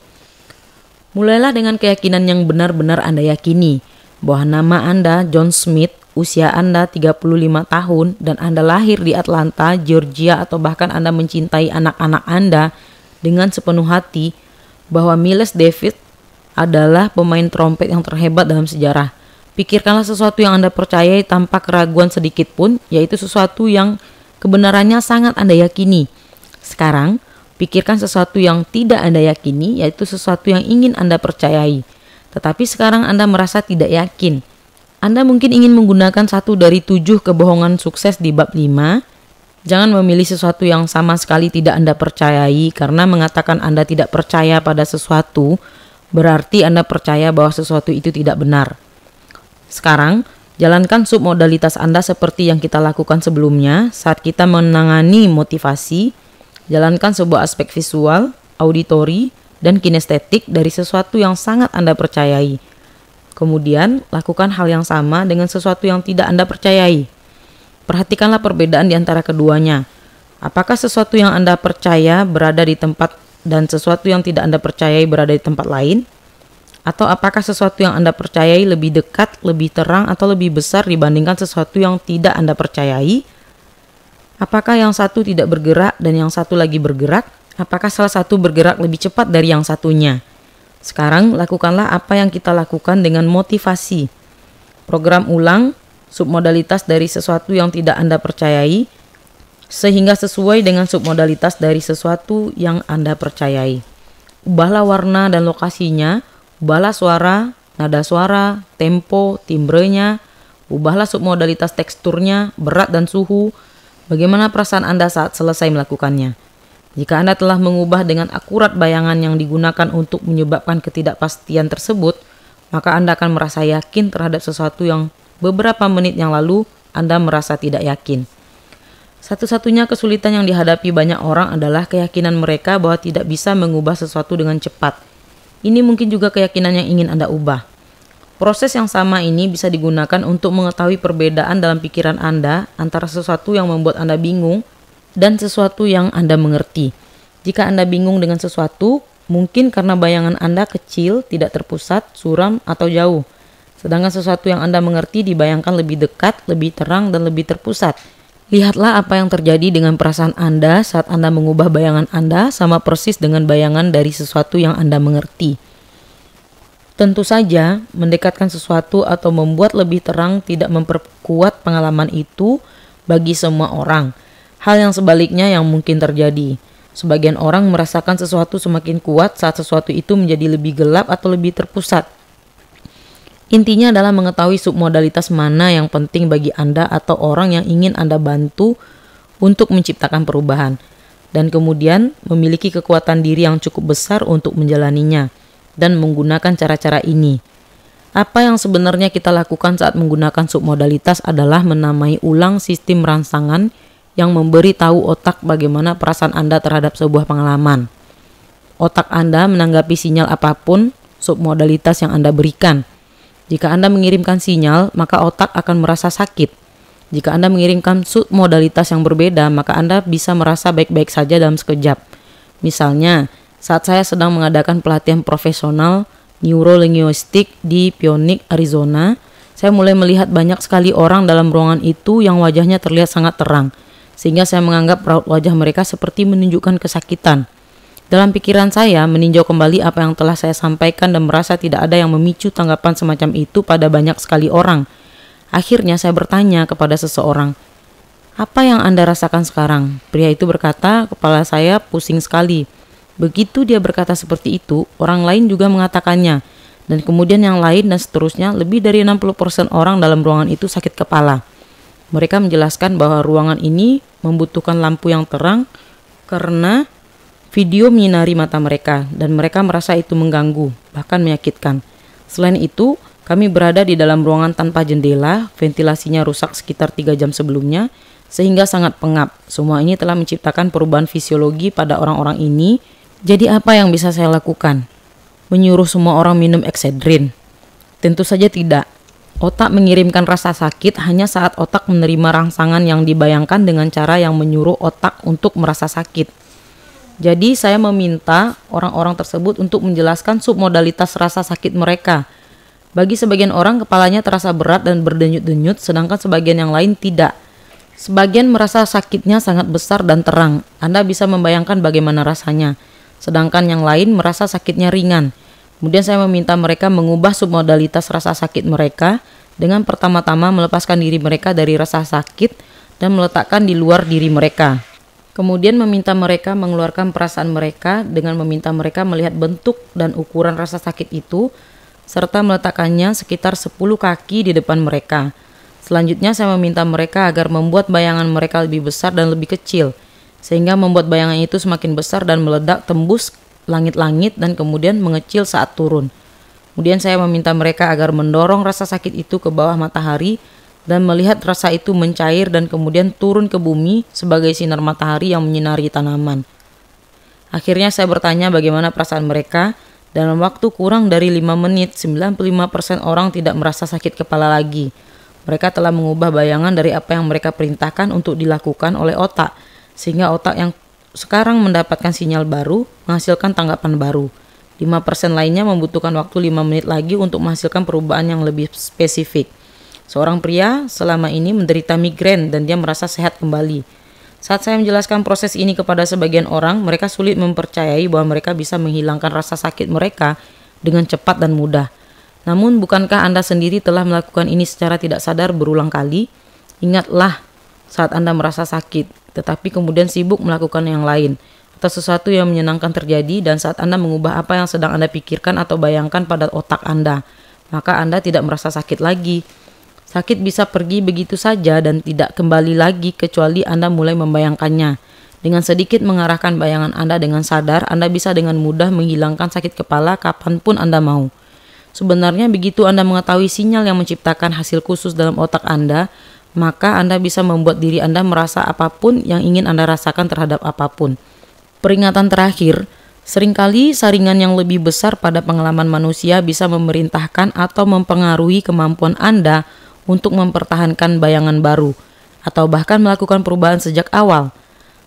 Mulailah dengan keyakinan yang benar-benar Anda yakini, bahwa nama Anda John Smith, usia Anda 35 tahun, dan Anda lahir di Atlanta, Georgia, atau bahkan Anda mencintai anak-anak Anda dengan sepenuh hati, bahwa Miles Davis adalah pemain trompet yang terhebat dalam sejarah. Pikirkanlah sesuatu yang Anda percayai tanpa keraguan sedikit pun, yaitu sesuatu yang kebenarannya sangat Anda yakini. Sekarang, pikirkan sesuatu yang tidak Anda yakini, yaitu sesuatu yang ingin Anda percayai. Tetapi sekarang Anda merasa tidak yakin. Anda mungkin ingin menggunakan 1 dari 7 kebohongan sukses di bab 5. Jangan memilih sesuatu yang sama sekali tidak Anda percayai, karena mengatakan Anda tidak percaya pada sesuatu, berarti Anda percaya bahwa sesuatu itu tidak benar. Sekarang, jalankan submodalitas Anda seperti yang kita lakukan sebelumnya saat kita menangani motivasi. Jalankan sebuah aspek visual, auditori, dan kinestetik dari sesuatu yang sangat Anda percayai. Kemudian, lakukan hal yang sama dengan sesuatu yang tidak Anda percayai. Perhatikanlah perbedaan di antara keduanya. Apakah sesuatu yang Anda percaya berada di tempat dan sesuatu yang tidak Anda percayai berada di tempat lain? Atau apakah sesuatu yang Anda percayai lebih dekat, lebih terang, atau lebih besar dibandingkan sesuatu yang tidak Anda percayai? Apakah yang satu tidak bergerak dan yang satu lagi bergerak? Apakah salah satu bergerak lebih cepat dari yang satunya? Sekarang, lakukanlah apa yang kita lakukan dengan motivasi. Program ulang submodalitas dari sesuatu yang tidak Anda percayai, sehingga sesuai dengan submodalitas dari sesuatu yang Anda percayai. Ubahlah warna dan lokasinya. Ubahlah suara, nada suara, tempo, timbrenya. Ubahlah submodalitas teksturnya, berat dan suhu. Bagaimana perasaan Anda saat selesai melakukannya? Jika Anda telah mengubah dengan akurat bayangan yang digunakan untuk menyebabkan ketidakpastian tersebut, maka Anda akan merasa yakin terhadap sesuatu yang beberapa menit yang lalu Anda merasa tidak yakin. Satu-satunya kesulitan yang dihadapi banyak orang adalah keyakinan mereka bahwa tidak bisa mengubah sesuatu dengan cepat. Ini mungkin juga keyakinan yang ingin Anda ubah. Proses yang sama ini bisa digunakan untuk mengetahui perbedaan dalam pikiran Anda antara sesuatu yang membuat Anda bingung dan sesuatu yang Anda mengerti. Jika Anda bingung dengan sesuatu, mungkin karena bayangan Anda kecil, tidak terpusat, suram, atau jauh. Sedangkan sesuatu yang Anda mengerti dibayangkan lebih dekat, lebih terang, dan lebih terpusat. Lihatlah apa yang terjadi dengan perasaan Anda saat Anda mengubah bayangan Anda sama persis dengan bayangan dari sesuatu yang Anda mengerti. Tentu saja, mendekatkan sesuatu atau membuat lebih terang tidak memperkuat pengalaman itu bagi semua orang. Hal yang sebaliknya yang mungkin terjadi. Sebagian orang merasakan sesuatu semakin kuat saat sesuatu itu menjadi lebih gelap atau lebih terpusat. Intinya adalah mengetahui submodalitas mana yang penting bagi Anda atau orang yang ingin Anda bantu untuk menciptakan perubahan, dan kemudian memiliki kekuatan diri yang cukup besar untuk menjalaninya dan menggunakan cara-cara ini. Apa yang sebenarnya kita lakukan saat menggunakan submodalitas adalah menamai ulang sistem rangsangan yang memberi tahu otak bagaimana perasaan Anda terhadap sebuah pengalaman. Otak Anda menanggapi sinyal apapun submodalitas yang Anda berikan. Jika Anda mengirimkan sinyal, maka otak akan merasa sakit. Jika Anda mengirimkan submodalitas yang berbeda, maka Anda bisa merasa baik-baik saja dalam sekejap. Misalnya, saat saya sedang mengadakan pelatihan profesional neurolinguistik di Phoenix, Arizona, saya mulai melihat banyak sekali orang dalam ruangan itu yang wajahnya terlihat sangat terang, sehingga saya menganggap raut wajah mereka seperti menunjukkan kesakitan. Dalam pikiran saya, meninjau kembali apa yang telah saya sampaikan dan merasa tidak ada yang memicu tanggapan semacam itu pada banyak sekali orang. Akhirnya saya bertanya kepada seseorang, "Apa yang Anda rasakan sekarang?" Pria itu berkata, "Kepala saya pusing sekali." Begitu dia berkata seperti itu, orang lain juga mengatakannya. Dan kemudian yang lain dan seterusnya, lebih dari 60% orang dalam ruangan itu sakit kepala. Mereka menjelaskan bahwa ruangan ini membutuhkan lampu yang terang karena video menyinari mata mereka dan mereka merasa itu mengganggu, bahkan menyakitkan. Selain itu, kami berada di dalam ruangan tanpa jendela, ventilasinya rusak sekitar 3 jam sebelumnya, sehingga sangat pengap. Semua ini telah menciptakan perubahan fisiologi pada orang-orang ini. Jadi apa yang bisa saya lakukan? Menyuruh semua orang minum Excedrin? Tentu saja tidak. Otak mengirimkan rasa sakit hanya saat otak menerima rangsangan yang dibayangkan dengan cara yang menyuruh otak untuk merasa sakit. Jadi saya meminta orang-orang tersebut untuk menjelaskan submodalitas rasa sakit mereka. Bagi sebagian orang kepalanya terasa berat dan berdenyut-denyut, sedangkan sebagian yang lain tidak. Sebagian merasa sakitnya sangat besar dan terang. Anda bisa membayangkan bagaimana rasanya. Sedangkan yang lain merasa sakitnya ringan. Kemudian saya meminta mereka mengubah submodalitas rasa sakit mereka dengan pertama-tama melepaskan diri mereka dari rasa sakit dan meletakkan di luar diri mereka. Kemudian meminta mereka mengeluarkan perasaan mereka dengan meminta mereka melihat bentuk dan ukuran rasa sakit itu serta meletakkannya sekitar 10 kaki di depan mereka. Selanjutnya saya meminta mereka agar membuat bayangan mereka lebih besar dan lebih kecil, sehingga membuat bayangan itu semakin besar dan meledak tembus langit-langit dan kemudian mengecil saat turun. Kemudian saya meminta mereka agar mendorong rasa sakit itu ke bawah matahari dan melihat rasa itu mencair dan kemudian turun ke bumi sebagai sinar matahari yang menyinari tanaman. Akhirnya saya bertanya bagaimana perasaan mereka. Dalam waktu kurang dari 5 menit, 95% orang tidak merasa sakit kepala lagi. Mereka telah mengubah bayangan dari apa yang mereka perintahkan untuk dilakukan oleh otak, sehingga otak yang sekarang mendapatkan sinyal baru menghasilkan tanggapan baru. 5% lainnya membutuhkan waktu 5 menit lagi untuk menghasilkan perubahan yang lebih spesifik. Seorang pria selama ini menderita migrain dan dia merasa sehat kembali. Saat saya menjelaskan proses ini kepada sebagian orang, mereka sulit mempercayai bahwa mereka bisa menghilangkan rasa sakit mereka dengan cepat dan mudah. Namun, bukankah Anda sendiri telah melakukan ini secara tidak sadar berulang kali? Ingatlah saat Anda merasa sakit, tetapi kemudian sibuk melakukan yang lain, atau sesuatu yang menyenangkan terjadi, dan saat Anda mengubah apa yang sedang Anda pikirkan atau bayangkan pada otak Anda, maka Anda tidak merasa sakit lagi. Sakit bisa pergi begitu saja dan tidak kembali lagi kecuali Anda mulai membayangkannya. Dengan sedikit mengarahkan bayangan Anda dengan sadar, Anda bisa dengan mudah menghilangkan sakit kepala kapanpun Anda mau. Sebenarnya begitu Anda mengetahui sinyal yang menciptakan hasil khusus dalam otak Anda, maka Anda bisa membuat diri Anda merasa apapun yang ingin Anda rasakan terhadap apapun. Peringatan terakhir, seringkali saringan yang lebih besar pada pengalaman manusia bisa memerintahkan atau mempengaruhi kemampuan Anda untuk mempertahankan bayangan baru, atau bahkan melakukan perubahan sejak awal.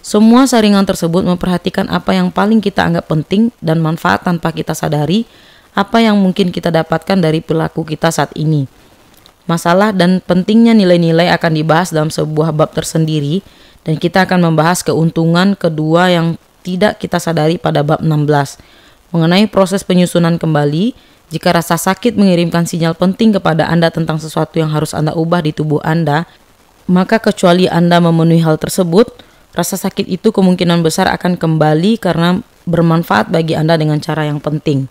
Semua saringan tersebut memperhatikan apa yang paling kita anggap penting dan manfaat tanpa kita sadari, apa yang mungkin kita dapatkan dari perilaku kita saat ini. Masalah dan pentingnya nilai-nilai akan dibahas dalam sebuah bab tersendiri, dan kita akan membahas keuntungan kedua yang tidak kita sadari pada bab 16, mengenai proses penyusunan kembali. Jika rasa sakit mengirimkan sinyal penting kepada Anda tentang sesuatu yang harus Anda ubah di tubuh Anda, maka kecuali Anda memenuhi hal tersebut, rasa sakit itu kemungkinan besar akan kembali karena bermanfaat bagi Anda dengan cara yang penting.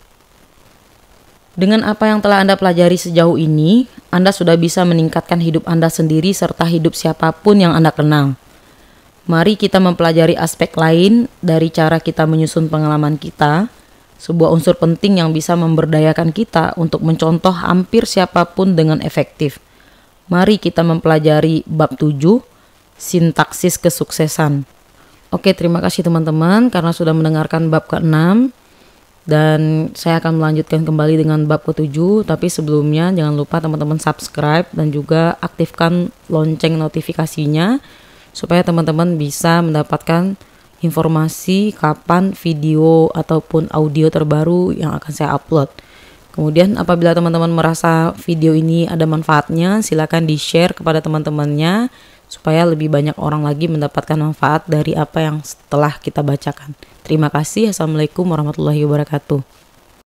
Dengan apa yang telah Anda pelajari sejauh ini, Anda sudah bisa meningkatkan hidup Anda sendiri serta hidup siapapun yang Anda kenal. Mari kita mempelajari aspek lain dari cara kita menyusun pengalaman kita, sebuah unsur penting yang bisa memberdayakan kita untuk mencontoh hampir siapapun dengan efektif. Mari kita mempelajari bab 7, sintaksis kesuksesan. Oke, terima kasih teman-teman karena sudah mendengarkan bab ke-6. Dan saya akan melanjutkan kembali dengan bab ke-7. Tapi sebelumnya jangan lupa teman-teman subscribe dan juga aktifkan lonceng notifikasinya, supaya teman-teman bisa mendapatkan informasi kapan video ataupun audio terbaru yang akan saya upload. Kemudian apabila teman-teman merasa video ini ada manfaatnya, silakan di-share kepada teman-temannya supaya lebih banyak orang lagi mendapatkan manfaat dari apa yang setelah kita bacakan. Terima kasih. Assalamualaikum warahmatullahi wabarakatuh.